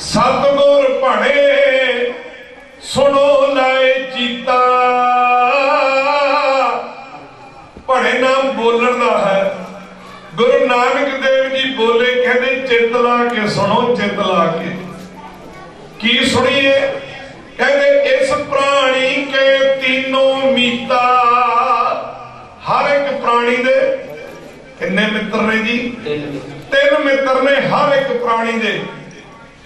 सतगुर भणे सुनो लाए चीता, भणे नाम बोलन दा है। गुरु नानक देव जी बोले, कहते चित ला के सुनो, चित ला के। की सुनिए? कहते इस प्राणी के तीनों मीता, हर एक प्राणी दे किन्ने मित्र ने जी? 3 मित्र ने हर एक प्राणी दे।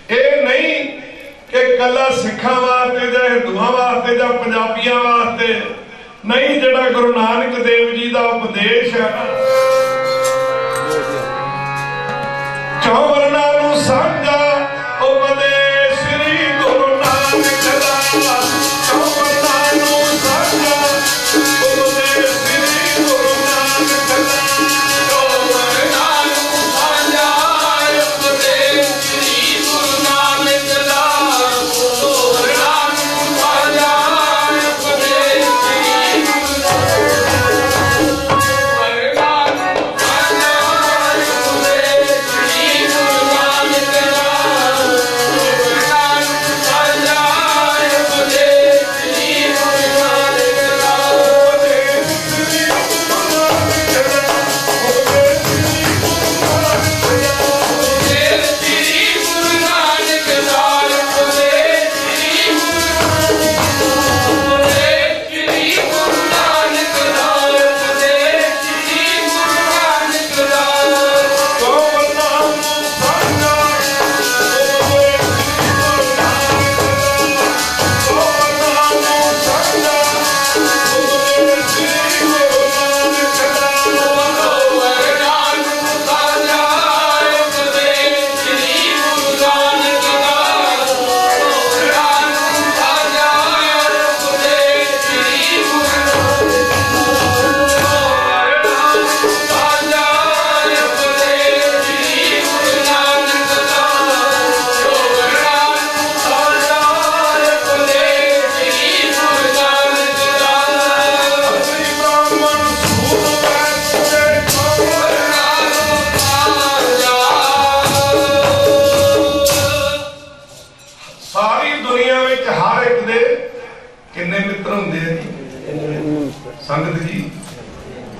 ये नहीं कि कला सिखा वास्ते या हिंदुओं वास्ते या पंजाबियों वास्ते नहीं, जिहड़ा गुरु नानक देव जी का उपदेश है ना, चौं वर्णां नूं साझा उपदेश संगत जी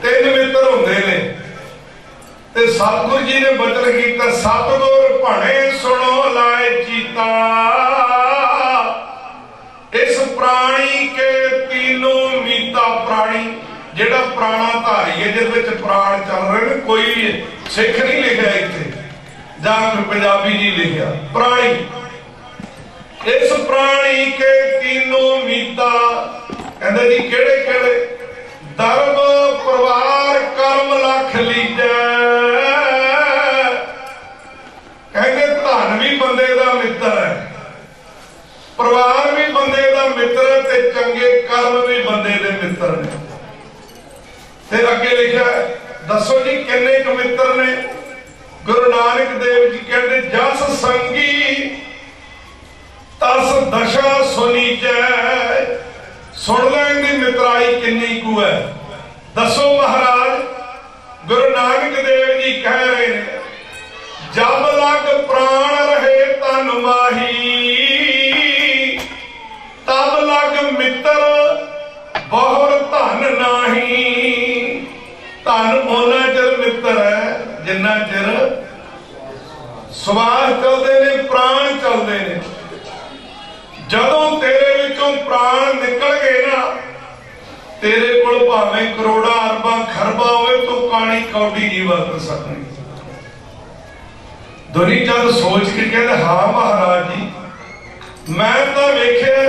तीन मित्र होंदे ने ते सतगुरु जी ने बचन कीता, सतगुर भणे सुनो लाए चीता, इस प्राणी के तीनों मीता। प्राणी जेड़ा प्राणा धारी है, जिस विच प्राण चल रहे हैं, कोई सिख नहीं लिखा इत्थे जां कोई पंजाबी नहीं लिखा, प्राणी। इस प्राणी के तीनों मीता कहंदे जी केड़े केड़े, धर्म परिवार कर्म लख लीजै। कहंदे धन भी बंदे दा मित्र है, परिवार भी बंदे दा मित्र है, ते चंगे कर्म भी बंदे दे मित्र ने। ते अगे लिखा दसो जी किन्ने क मित्र ने। गुरु नानक देव जी कहते जस संगी तस दशा सुनीचै। सुन लैन दी मित्राई किन्नी कु है। दसो महाराज, गुरु नानक देव जी कह रहे हैं, जब लग प्राण रहे तन माही, तब लग मित्र बहुर धन नाही। धन ओना चिर मित्र है जिन्ना चिर श्वास चलते ने, प्राण चलते ने। जदों तेरे विचों प्राण निकल गए ना, तेरे कोल भावें करोड़ा अरबा खरबा होवे तो कानी कौड़ी नहीं वरत सकनी। दुनी जद सोच के कहते हाँ महाराज जी, मैं तो वेख्या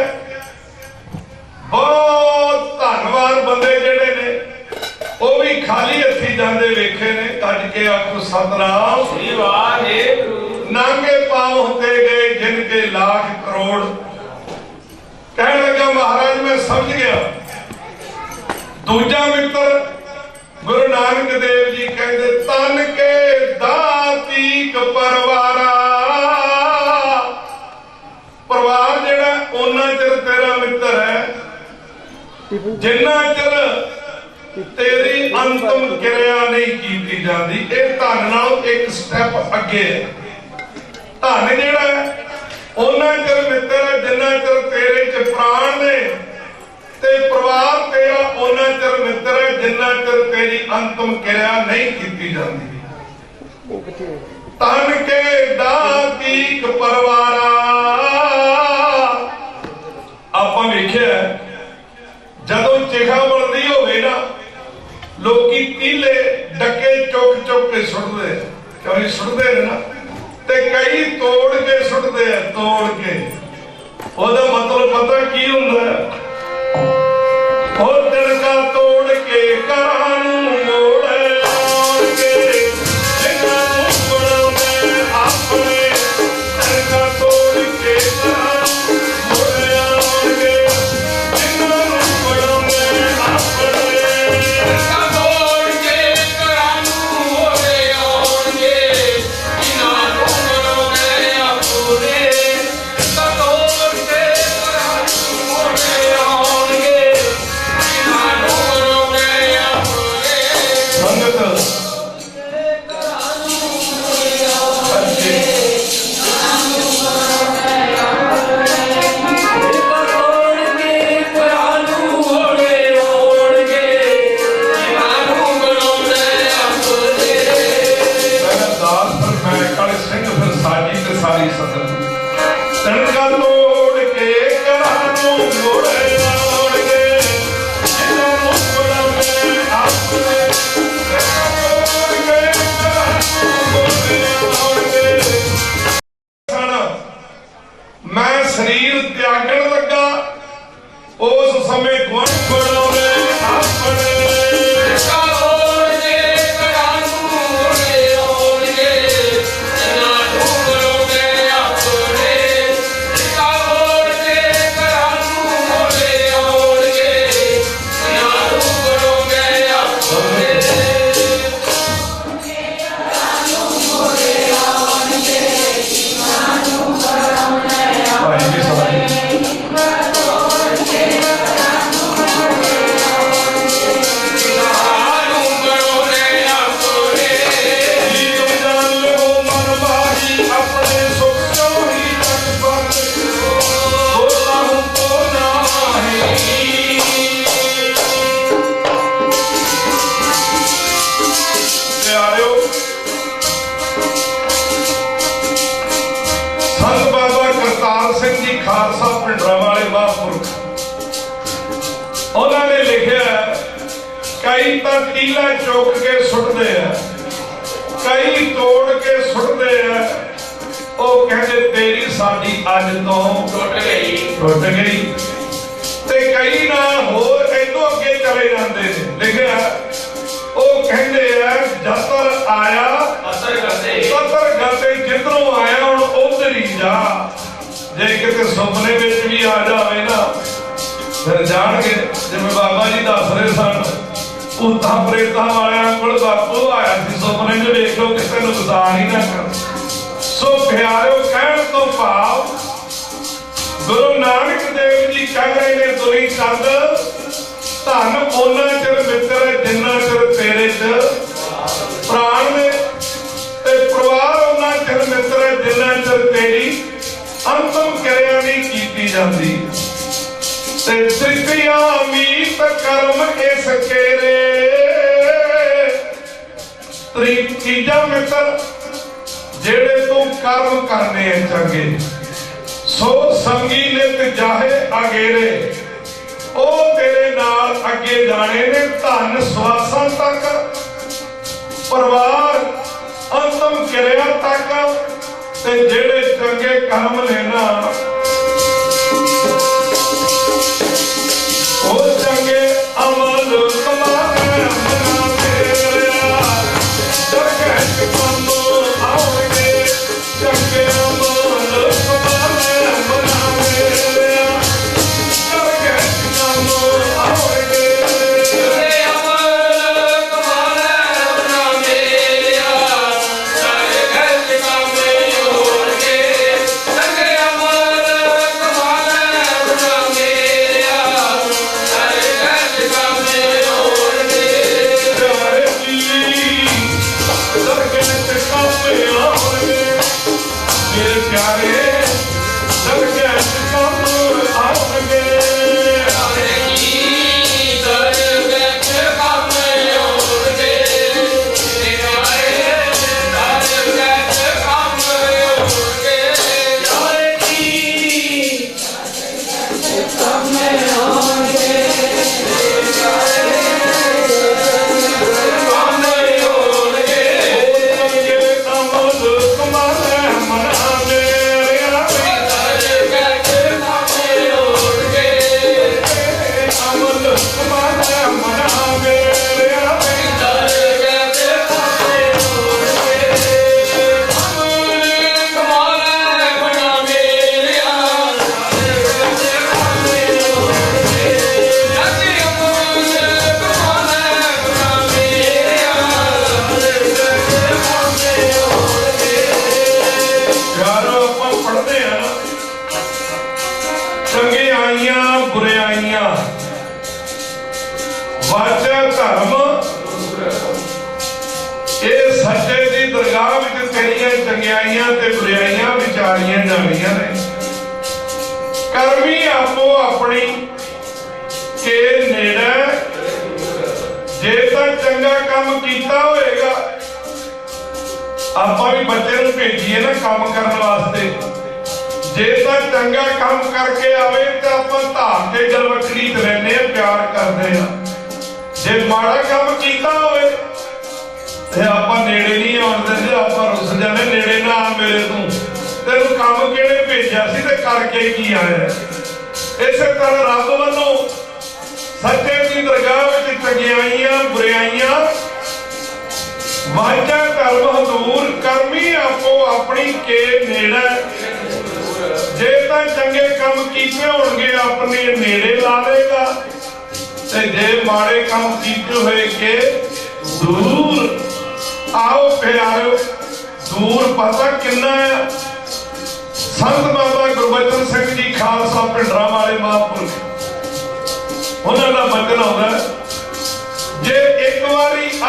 बहुत धनवान बंदे जेड़े ने वो भी खाली हथी जाते वेखे ने। कज के आखो सतनाम श्री वाहेगुरु। नांगे पांव होते गए जिनके लाख करोड़। कहने लगा महाराज मैं समझ गया। दूजा मित्र गुरु नानक देव जी कहते तन के दातीक परवारा। परिवार जेड़ा ओना चिर तेरा मित्र है जिन्ना चिर तेरी अंतिम क्रिया नहीं की जाती। ਇਹ ਧਨ ਨਾਲ ਇੱਕ ਸਟੈਪ ਅੱਗੇ ਹੈ। ਧਨ ਜਿਹੜਾ ਹੈ ਉਹਨਾਂ ਚਿਰ ਮਿੱਤਰ ਹੈ ਜਿੰਨਾ ਚਿਰ ਤੇਰੇ ਚ ਪ੍ਰਾਣ ਨੇ, ਤੇ ਪਰਿਵਾਰ ਤੇਰਾ ਉਹਨਾਂ ਚਿਰ ਮਿੱਤਰ ਹੈ ਜਿੰਨਾ ਚਿਰ ਤੇਰੀ ਅੰਤਮ ਕਿਰਿਆ ਨਹੀਂ ਕੀਤੀ ਜਾਂਦੀ। ਧਨ ਕੇ ਦਾਤੀਕ ਪਰਵਾਰਾ। ਆਪਾਂ ਵੇਖਿਆ ਜਦੋਂ ਚਿਖਾ ਬਣਦੀ ਹੋਵੇ ਨਾ, लोकी तीले डके चुक चुक के सुटते, कभी सुटते है ना, ते कई तोड़ के सुटते हैं, तोड़ के। ओदा मतलब पता की हुंदा है, ओ तिनका तोड़ के घरां नूं मोड़े के, जिन्हां नूं बनाउंदे अपने। तिनका तोड़ के घरां मोड़े के, जिन्हां नूं बनाउंदे अपने। कई तो टीला चुक के सुटते हैं, कई तोड़ के सुटते हैं। वो कहते तेरी साडी अज तो टुट गई। ते कई ना होर इतों अगे चले जाते हैं। लिखा वो कहते हैं जतर आया ततर गते, जिधरों आया हुण उधर ही जा। जे किते सुपने विच भी आ जाए ना फिर जान के, जिवें बाबा जी दस रहे सन भूतां प्रेतां वालियां कोल बापू आया सी सुपने च, वेख लो किसे नुकसान ही ना कर। सो प्यारो कहण तो भाव गुरु नानक देव जी कह रहे ने दुनी चंद धन ओना चिर मित्र जिन्ना चिर तेरे च प्राण ने, ते परिवार ओना चिर मित्र जिन्ना चिर तेरी अंतिम क्रिया नहीं कीती जाती। ते तृतीया मीत कर्म इस केरे, तीजा मित्र जेड़े तू कर्म करने हैं चंगे, सो संगी नित जाहे अगेरे, ओ तेरे नाल अगे जाने ने। धन स्वासां तक, परिवार अंतिम क्रिया तक, ते जेड़े चंगे कर्म ने ना ओ चंगे अमल कमाए मना मेरा, दरगह कम आओगे। चंगे अमल कमाए मना मेरा, दरगह कम आओगे। चंगे अमल कमाए मना मेरा, दरगह कम आओगे। चंगे अमल कमाए मना मेरा, वाचा धर्म ये सच्चे दी दरगाह विच तेरियां चंगियाइयां ते बुराइयां विचारियां जानियां ने। कर्मी आपो अपनी के नेड़े, जे तां चंगा काम कीता होएगा। आपां भी बच्चे नूं भेजीए ना काम करन वास्ते, जे तां चंगा काम करके आवे तां आपां धाम के गलवकड़ी ते रहने प्यार करदे हां। जे माड़ा काम कीता होवे ते आपां नेड़े नहीं आउण दिंदे, आपां रुस जाने नेड़े ना आ मेरे तूं, तेनूं काम किहड़े भेजिया सी ते करके की आया। इसे तरह रब वल्लों सच्चे दी दरगाह विच चंगियाइयां बुराइयां वाचा धर्म हजूर कर्मी आपो अपनी के नेड़े, जे तां चंगे काम कीते होणगे अपने नेड़े ला लेगा, ते जे माड़े काम कीते होए के दूर। आओ प्यारो दूर पता किन्ना है। संत बाबा गुरबचन सिंह जी खालसा पिंडरा वाले महापुरुष, उन्होंने का बचन आउंदा, जे एक बारी आ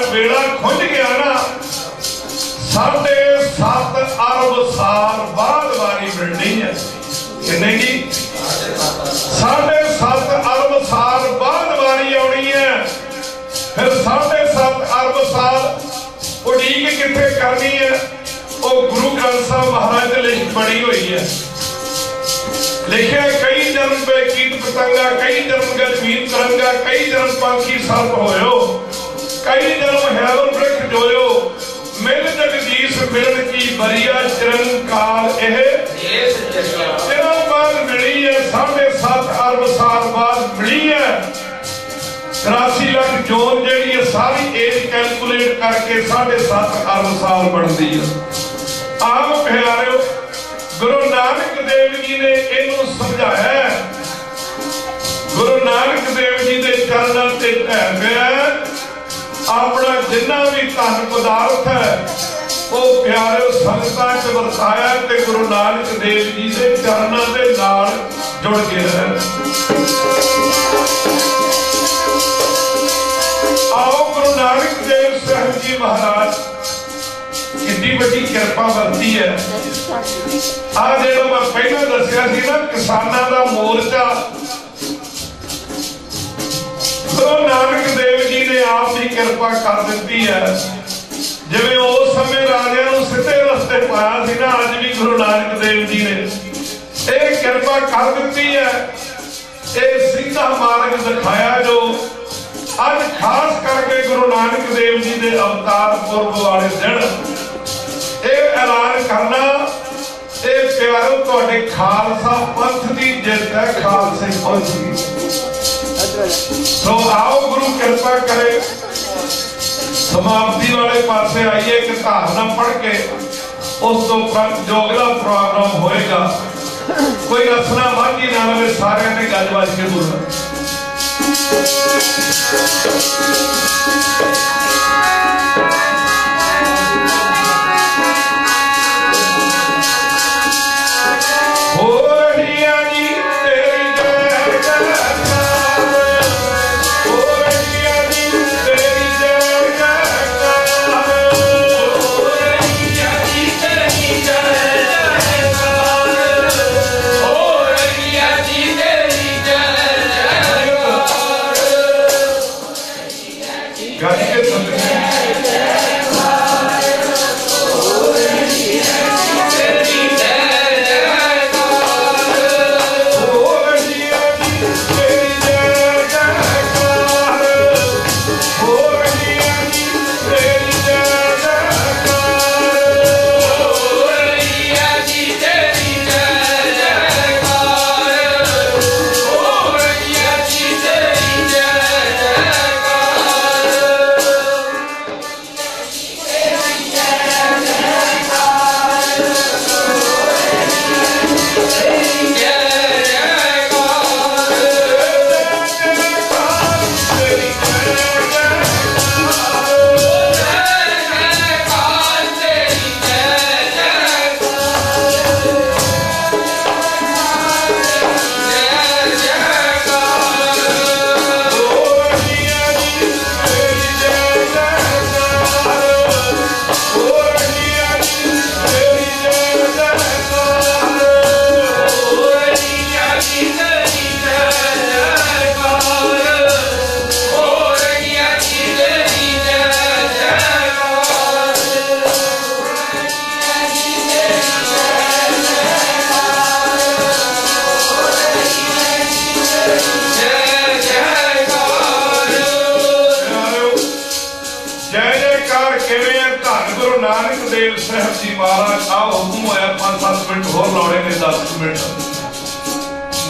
बेड़ा खुंझ गया ना, 7.5 अरब साल बाद वारी मिलनी है। किन्ने की 7.5 अरब साल बाद वारी आनी है। फिर 7.5 अरब साल उड़ीक कितने करनी है। वो गुरु ग्रंथ साहब महाराज लिख बड़ी हुई है। लिखे कई जन्म पे कीट पतंगा, कई जन्म गजमीन करंगा, कई जन्म पंखी सर्प होयो, कई जन्म हैवन वृक्ष जोयो, मिल जगदीश मिलन की बरिया चिरंकाल चिरन बाद मिली है, 7.5 अरब साल बाद मिली है। 83 लाख जोन जी है सारी एज कैलकुलेट करके 7.5 अरब साल बनती है। आप प्यारे गुरु नानक देव जी ने इनू समझाया। गुरु नानक देव जी के चरणों से ढह गया अपना जिन्ना भी धन पदार्थ है वो प्यारे संगतां च वरताया ते गुरु नानक देव जी के चरणों के नाल जुड़ गया। आओ गुरु नानक देव साहब जी महाराज कितनी बड़ी कृपा वरती है। आ जो मैं पहले दसिया ना किसानों का मोर्चा गुरु नानक देव जी ने आप ही कृपा कर दी है। जिवें उस समय राजा नूं सीधे रस्ते पाया सी ना, अज भी गुरु नानक देव जी ने यह कृपा कर दी है। यह सीधा मार्ग दिखाया जो अज खास करके गुरु नानक देव जी के अवतार पुरब वाले दिन यह ऐलान करना प्यारो तुहाडे खालसा पंथ की जित है, खालसे पंथ की। तो आओ गुरु कृपा करे समाप्ति वाले पासे आइए कि धारणा पढ़ के उस तो जो अगला प्रोग्राम होएगा कोई असना मांगी ना लगे, सारे ने गज बज के बोलना।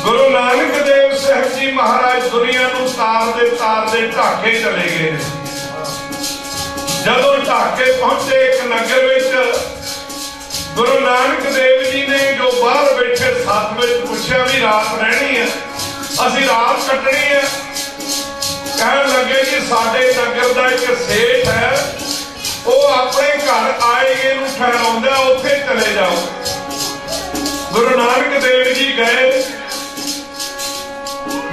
गुरु नानक देव साहब जी महाराज दुनिया नूं तारदे ढाके चले गए। जदों ढाके पहुंचे एक नगर विच गुरु नानक देव जी ने जो बाहर बैठे साथ में पूछा भी रात रहनी है, असीं रात कटनी है। कहन लगे जी साडे नगर दा एक सेठ है, वो अपने घर आए गए नूं ठहराउंदा, उत्थे चले जाओ। गुरु नानक देव जी गए,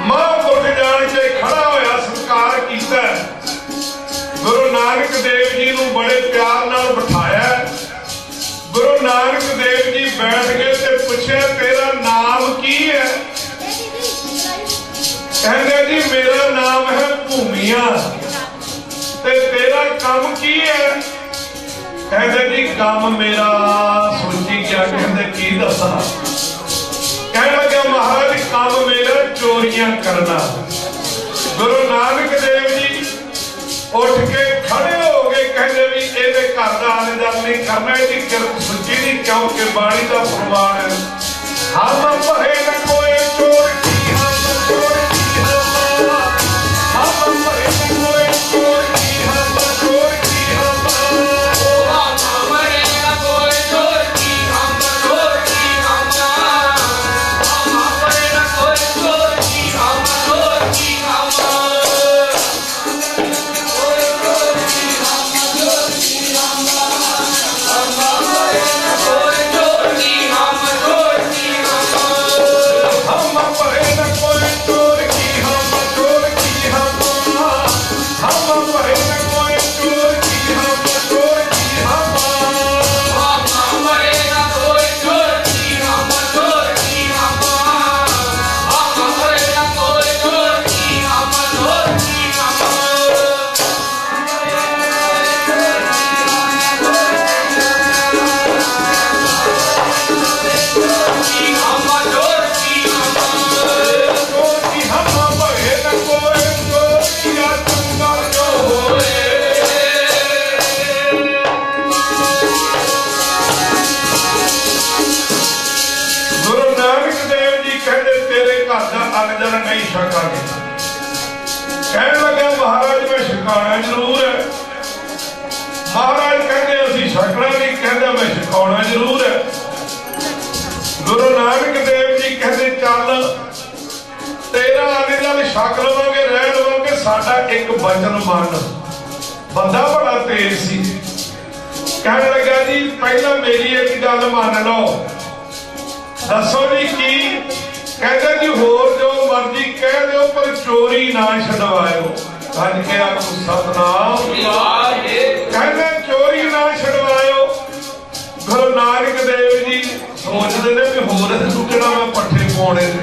महापुरख जान के खड़ा होया सत्कार कीता। गुरु नानक देव जी नूं बड़े प्यार नाल बिठाया। गुरु नानक देव जी बैठ गए ते पूछे तेरा नाम की है? कहंदे जी मेरा नाम है भूमिया। ते तेरा काम की है? कहंदे जी काम मेरा सोची क्या, कहंदे की दसा? कहने लगा महाराज काम मेरा चोरियां करना। गुरु नानक देव जी उठ के खड़े हो गए, कहते भी ये घर का आने जाने नहीं करना, इसकी किरत सच्ची नहीं, क्योंकि बाणी का फरमान है हम भरे न कोई चोर की, हम चोर की हम भरे न कोई चोर की, हम चोर की हम भरे न कोई चोर की, हम चोर की हम भरे न कोई चोर की, हम चोर की हम नहीं छकांगे। कहने लगा महाराज मैं छकाना जरूर है। महाराज कहते असीं छकना नहीं, कहता मैं छकाना जरूर है। गुरु नानक देव जी कहते चल तेरा आने नाल छक लवांगे, रह लवांगे, साडा एक वचन मन। बंदा बड़ा तेज सी। कहने लगा जी पहला मेरी एक गल मान लो, दसो जी की? कहते जी होर जो मर्जी कह दो पर चोरी ना छडवाओ। अज के आप सतनाम कहते चोरी ना छडवाओ। गुरु नानक देव जी सोचते ने भी होर सुकड़ा मैं पट्ठे पाने ने,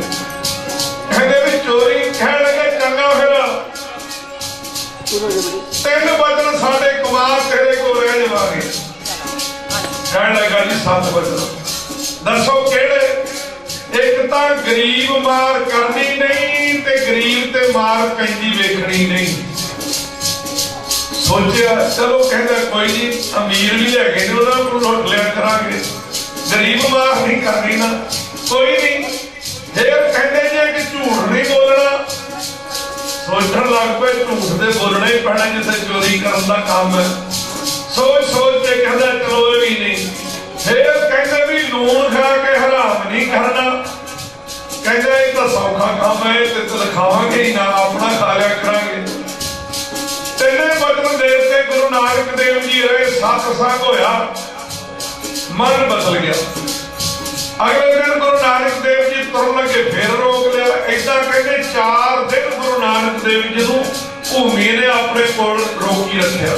कहते भी चोरी। कह लगे चंगा फिर 3 वचन साडे कुमार तेरे को रह जावांगे। कह लगा जी 7 वचन दसो केड़े? एक तो गरीब मार करनी नहीं ते गरीब ते मार पैंदी वेखनी नहीं। सोचा चलो कहता कोई नहीं, अमीर भी लैके उन्होंने को लुट लिया करांगे, गरीब मार नहीं करनी ना, कोई नहीं। फिर कहते जे कि झूठ नहीं बोलना। सोचन लग पे झूठ दे बोलना ही पैना जिसे चोरी करने का काम है। सोच सोच के कहता चलो ये भी नहीं। फिर कहते भी लून खा के हराम नहीं करना। कहते ये तो सौखा काम है, तो खावांगे ही ना, अपना खा लिया करांगे। 3 वचन देते गुरु नानक देव जी रहे, सत्संग होया, मन बदल गया। अगले दिन गुरु नानक देव जी तुरन लगे, फिर रोक लिया। ऐसा कहते 4 दिन गुरु नानक देव जी को भूमि ने अपने कोल रोकी रखा।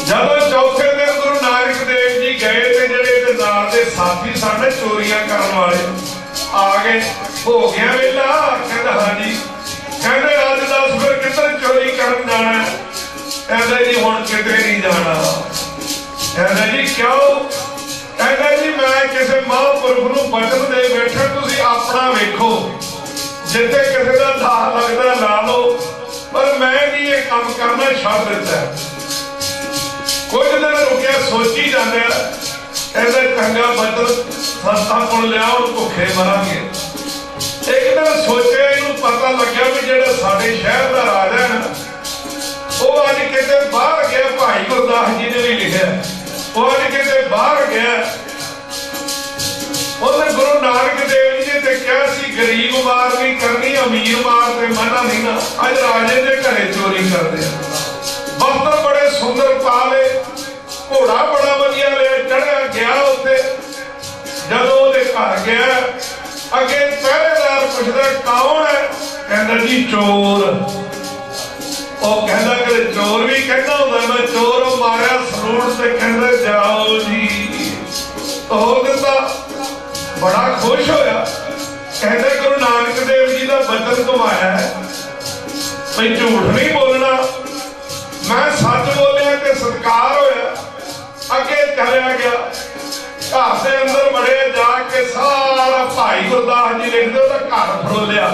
जब 4थे दिन गुरु नानक देव जी गए थे, जेडे नाल दे साथी साडे चोरियां करने वाले आ गए। हो गया वेला? कहता हाँ जी। कहते अज दस फिर किधर चोरी करन जाना है? कहते जी हुण किते नहीं जाना। कहते जी क्यों? कहते जी मैं किसी महापुरुष नूं वचन दे बैठा, तुसीं अपना वेखो, जिथे किसी का धा लगता ला लो, पर मैं नहीं ये काम करना, छड्ड दिता। कुछ दिन रुकिया, सोची जाने ऐसा चंगा वचन संस्था को लिया, भुखे मरांगे। एक दिन सोचे, इनू पता लग्या भी जेड़ा साडे शहर का राजा है ना, वो अज किते बाहर गया। भाई गुरदास जी ने भी लिखा, वो अज किते बाहर गया। उन्हें गुरु नानक देव जी ने कहा सी गरीब मार नहीं करनी, अमीर मार से मना नहीं ना। अज राजे के घरे चोरी करते हैं। वस्त्र बड़े सुंदर पा ले, घोड़ा बड़ा वधिया लिया, चढ़िया गया उत्ते। जदों उहदे घर गया, अगे पहरेदार पुछदा कौन है? कहंदा जी चोर। ओ कहंदा कि चोर भी कहंदा हुंदा मैं चोर मारिया सलूट ते कहंदा जाओ जी। हो दिता, बड़ा खुश होया। कहंदा गुरु नानक देव जी का वचन घुमाया है, भाई झूठ नहीं बोलना, मैं सच बोलिया ते सत्कार होया। अगे चलिया गया। घर के अंदर बड़े जाके सारा भाई गुरदास जी लिखते घर फरोलिया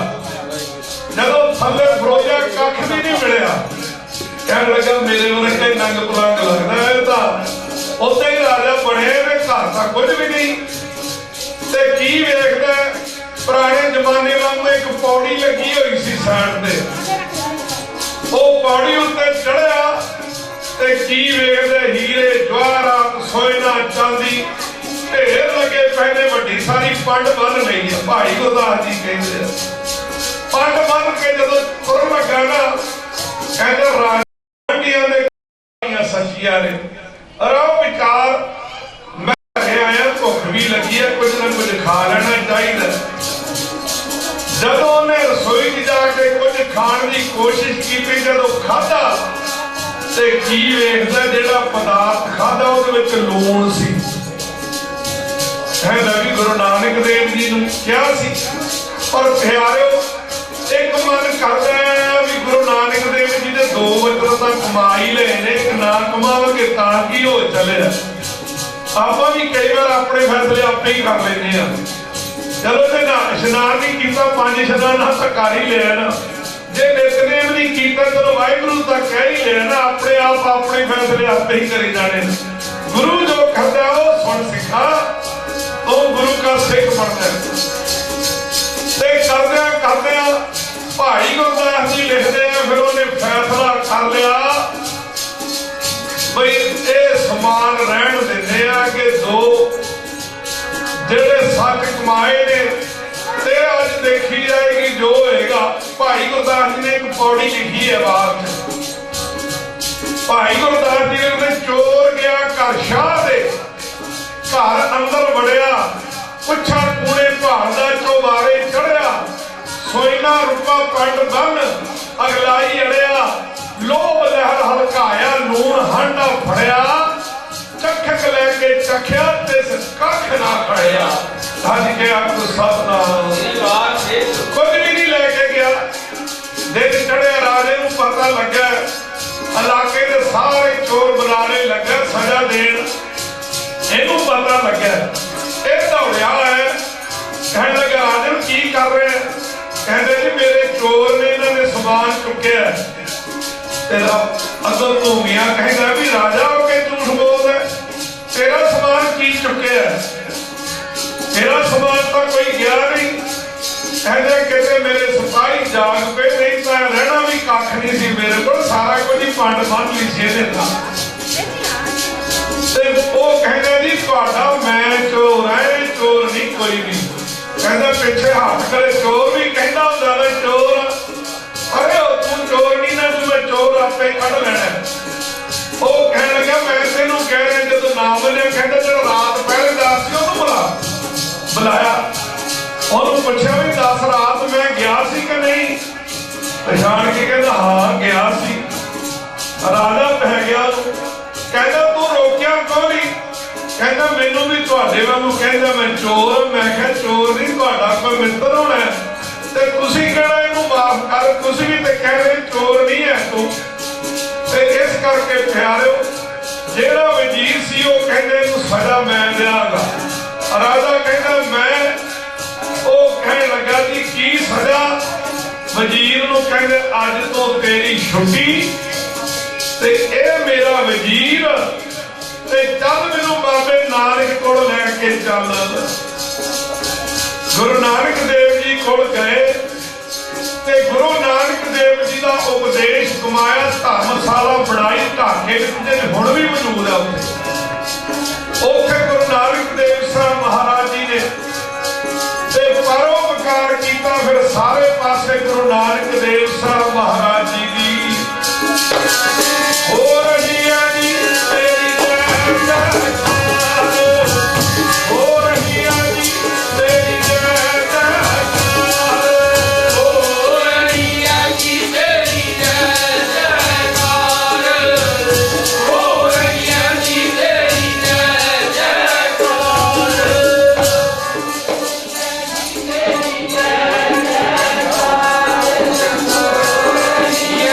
जदों थले फरोलिया कख भी नहीं मिलिया कह लगा मेरे वर्गे नंग पलंग लगता है उत्ते ही राजा बने घर का कुछ भी नहीं ते की वेखदा पुराने जमाने वांगू एक पौड़ी लगी हुई सी साइड ते वो पौड़ी उत्ते चढ़िया ते की वेखदा हीरे जवाहरात सोना चांदी ढेर लगे पहले वड्डी सारी पंड बन रही है भाई गुरदास जी कहते पंड बन के जदों तुर लगा ना कहते राजियां दे सचिया ने और विचार मैं आया भुख भी लगी है कुछ ना कुछ खा लेना चाहिए जदों उन्हें रसोई च जाके कुछ खाने की कोशिश की जदों खाधा ते की वेखदा जिहड़ा पदार्थ खाधा उहदे विच लूण सी कहंदा भी गुरु नानक देव जी नूं क्या सी पर प्यारिओ एक मन करदा है भी गुरु नानक देव जी दे दो वचन तां कमा ही लए ने एक ना कमावांगे तां की हो चलिआ ਆਪਾਂ भी कई बार अपने फैसले आपे ही कर लेने चलो जे ना इशनान नहीं किया 5 इशनान तो कर ही लिया ना जे नितनेम नहीं किया चलो वाहिगुरू तक कह ही लिया ना अपने आप अपने फैसले आपे ही करी जाने गुरु जो करता है वो सुन सिखा तो गुरु का सिख बनता करदे भाई गुरदास जी लिखते हैं फिर उन्हें फैसला कर लिया बई ये समान रहन देने कि दो जेड़े सच कमाए ने ते अज देखी जाएगी जो होएगा भाई गुरदास जी ने एक पौड़ी लिखी है बाद भाई गुरदास जी ने चोर गया घर शाह दे घर अंदर वड़िया पुछा कूड़े भालदा चौबारे चढ़िया सोना रुपा पंड बन अगलाई अड़िया लोभ लहर हलकाया लूण हांडा फड़िया चखक लेके चखिया तिस कख ना खड़िया अज गया सतनाम कुछ भी नहीं लेके गया दिन चढ़िया राजे नूं पता लगा इलाके के सारे चोर बनाने लगे सजा देन इनू पता लगा ये दौड़िया है कहने लगा राजे की कर रहे हैं कहते जी मेरे चोर ने इन्होंने समान चुकया तेरा अगर भूमिया कहेगा भी राजा होके झूठ बोल रहा तेरा समान की चुके है तेरा समान तो कोई गया नहीं कहते कहते मेरे सिपाही जाग पे नहीं तो रहना भी कख नहीं सी मेरे को सारा कुछ ही पंड बन ली सी देता वो कहते जी तुहाडा मैं चोर है चोर नहीं कोई भी कहता पिछे हाथ करे चोर भी कहता हुंदा ना चोर अरे तू चोर नहीं ना तू मैं चोर आपे कढ़ लेना वो कह लगा मैं तेनू कह रहा जो ना मिले कहता जो रात पहरेदार सी ओनू बुलाया ओनू पूछा भी दस रात मैं गया सी कि नहीं पछाण के कहता हाँ गया सी राजा पै गया कहता तू रोकिया क्यों नहीं कहता मैनू भी तुहाडे वांगू कहता मैं चोर मैं कहा चोर नहीं तुहाडा कोई मित्र होना है ते तुसी कहना इनू माफ कर तुसी भी ते कह रहे चोर नहीं है तू ते इस करके प्यारिओ जेड़ा वजीर सी वो कहंदे इनू सजा मैं देवांगा राजा कहंदा मैं वो कहन लगा जी की सजा वजीर नू कहंदे अज तो तेरी छुट्टी ते ए मेरा वजीर ते चल मैनू बाबे नानक कोल लैके चल गुरु नानक देव जी कोल गए ते गुरु नानक देव जी का उपदेश कमाया धर्मशाला बनाई ढाके हुण भी मौजूद है उत्थे गुरु नानक देव साहब महाराज जी ने ते परोपकार किया फिर सारे पासे गुरु नानक देव साहब महाराज जी की हो रही है जी तेरी हो रही है जी तेरी Yeah.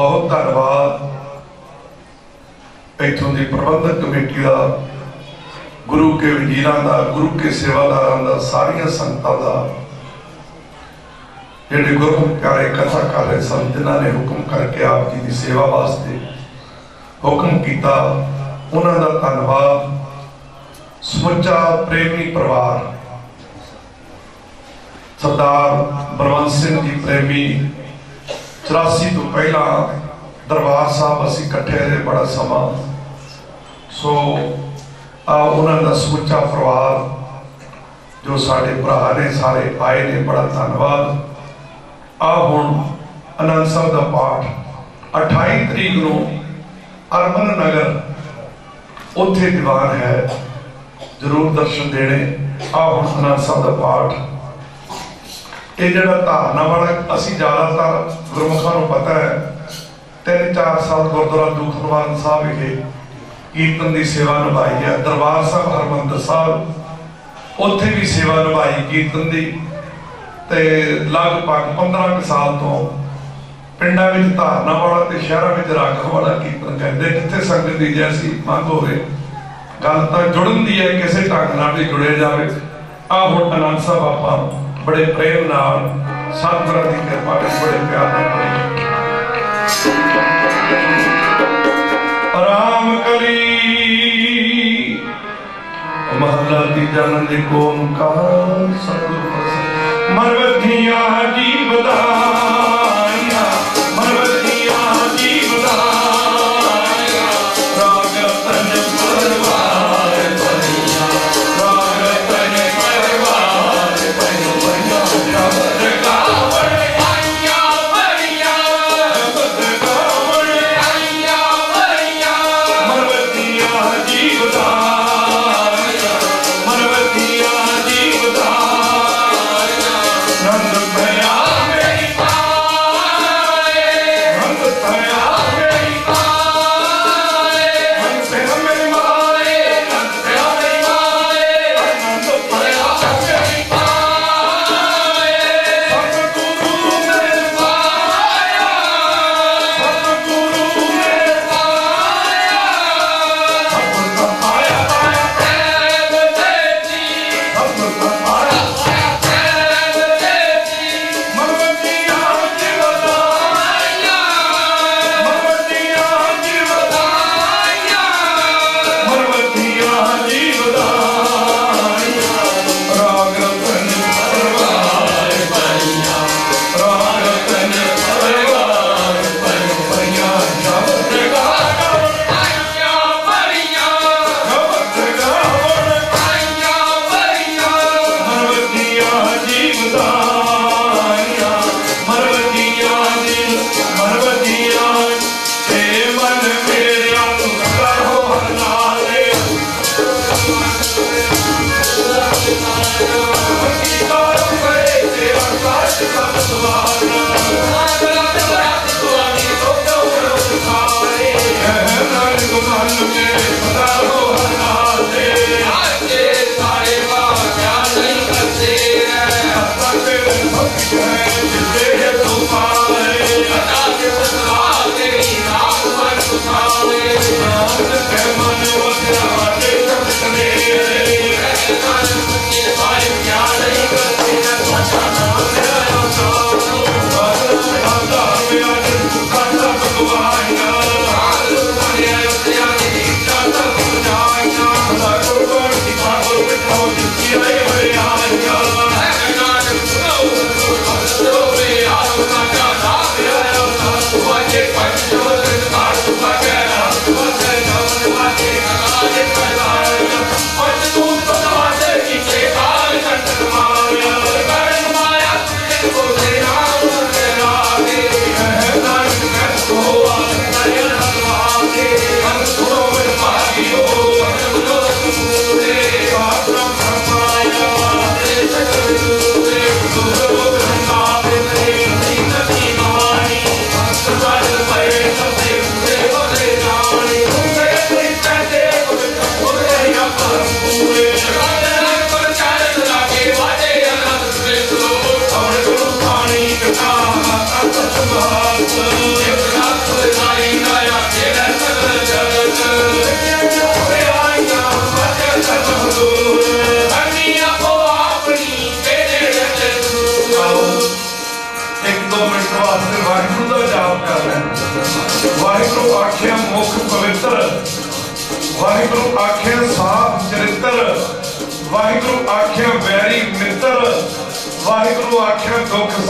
बहुत धन्यवाद इथों की प्रबंधक कमेटी का, गुरु के वजीरां का, गुरु के सेवादारां का, सारिया संगतां का, जिहड़े गुरमुख प्यारे कथा कर रहे सन, जिन्होंने हुक्म करके आप जी की सेवा वास्ते हुक्म किया, उन्हां दा धन्नवाद। समुचा प्रेमी परिवार, सरदार बलवंत सिंह जी प्रेमी 84 तो पहला दरबार साहब असी इकट्ठे रहे बड़ा समा, सो उन्होंने समुचा परिवार जो साढ़े भरा ने सारे आए ने, बड़ा धन्यवाद। आ हुण आनंद साहब का पाठ 28 तरीक को अरमन नगर उत्थे दीवान है, जरूर दर्शन देने। आ हुण आनंद साहब का पाठ ये जड़ा धारना वाला, असी ज़्यादातर गुरमुखां नूं पता है 3-4 साल गुरुद्वारा दुख निवारण साहब विखे कीर्तन की सेवा निभाई है। दरबार साहब हरमंदर साहब उत्थे भी सेवा निभाई कीर्तन की, ते लगभग 15 साल तो पिंडां विच धारना वाला ते शहरां विच राखण वाला कीर्तन कहते, जिथे संगत की जैसी मंग होवे, गल तां जुड़न दी है, किसी ढंग नाल भी जुड़े जावे। आ हुण आनंद साहब आपां बड़े प्रेम नाल सतगुरां दी कृपा विच बड़े प्यार नाल पढ़ी। राम कली महला तीजा नंद ओंकार सतगुरु मरवतिया जी बधाइया, मरवतिया जी बधाइया, राग तन परवार बनिया, राग तन परवार बनिया, शब्द गावण आइया बनिया, शब्द गावण आइया बनिया, मरवतिया जी बधाइया, मरवतिया जी बधाइया, नंद भया मेरी पाए, नंद भया मेरी पाए, नंद भया मेरी माए, नंद भया मेरी माए, नंद भया मेरी पाए, सतगुरु ने पाया, सतगुरु ने पाया, सतगुरु पाया पाया प्रेम देती, सतगुरु पाया पाया प्रेम देती, मरवतिया जी बधाइया, मरवतिया जी बधाइया, मरवतिया जी बधाइया, राग तन परवार बनिया, राग तन परवार बनिया, शब्द गावण आइया बनिया, शब्द गावण आइया बनिया, मरवतिया जी बधाइया, मरवतिया जी, मरवतिया ते मन मेरा तू करो हर नाले, कार करे तेरा काज सब सवारना, नानक मन मेरे सदा हो हर नाले, आजे सारे बाजा नहीं करते हैं, तेरे भक्त है जिसे तू पाए, के सदा तेरी नाम पर सुनावे, नाम के मन वसरा वाले शब्द ने, नानक के भाई क्या नहीं करते हैं, नाम तेरा ਗੋਬਿੰਦ ਵਾਸਤੇ ਵਾਹਿਗੁਰੂ ਦਾ ਜਾਪ ਕਰ ਲੈਣ। ਵਾਹਿਗੁਰੂ ਆਖਿਆ ਮੁਖ ਪਵਿੱਤਰ, ਵਾਹਿਗੁਰੂ ਆਖਿਆ ਸਾਫ ਚਰਿੱਤਰ, ਵਾਹਿਗੁਰੂ ਆਖਿਆ ਵੈਰੀ ਮਿੱਤਰ, ਵਾਹਿਗੁਰੂ ਆਖਿਆ ਦੁੱਖ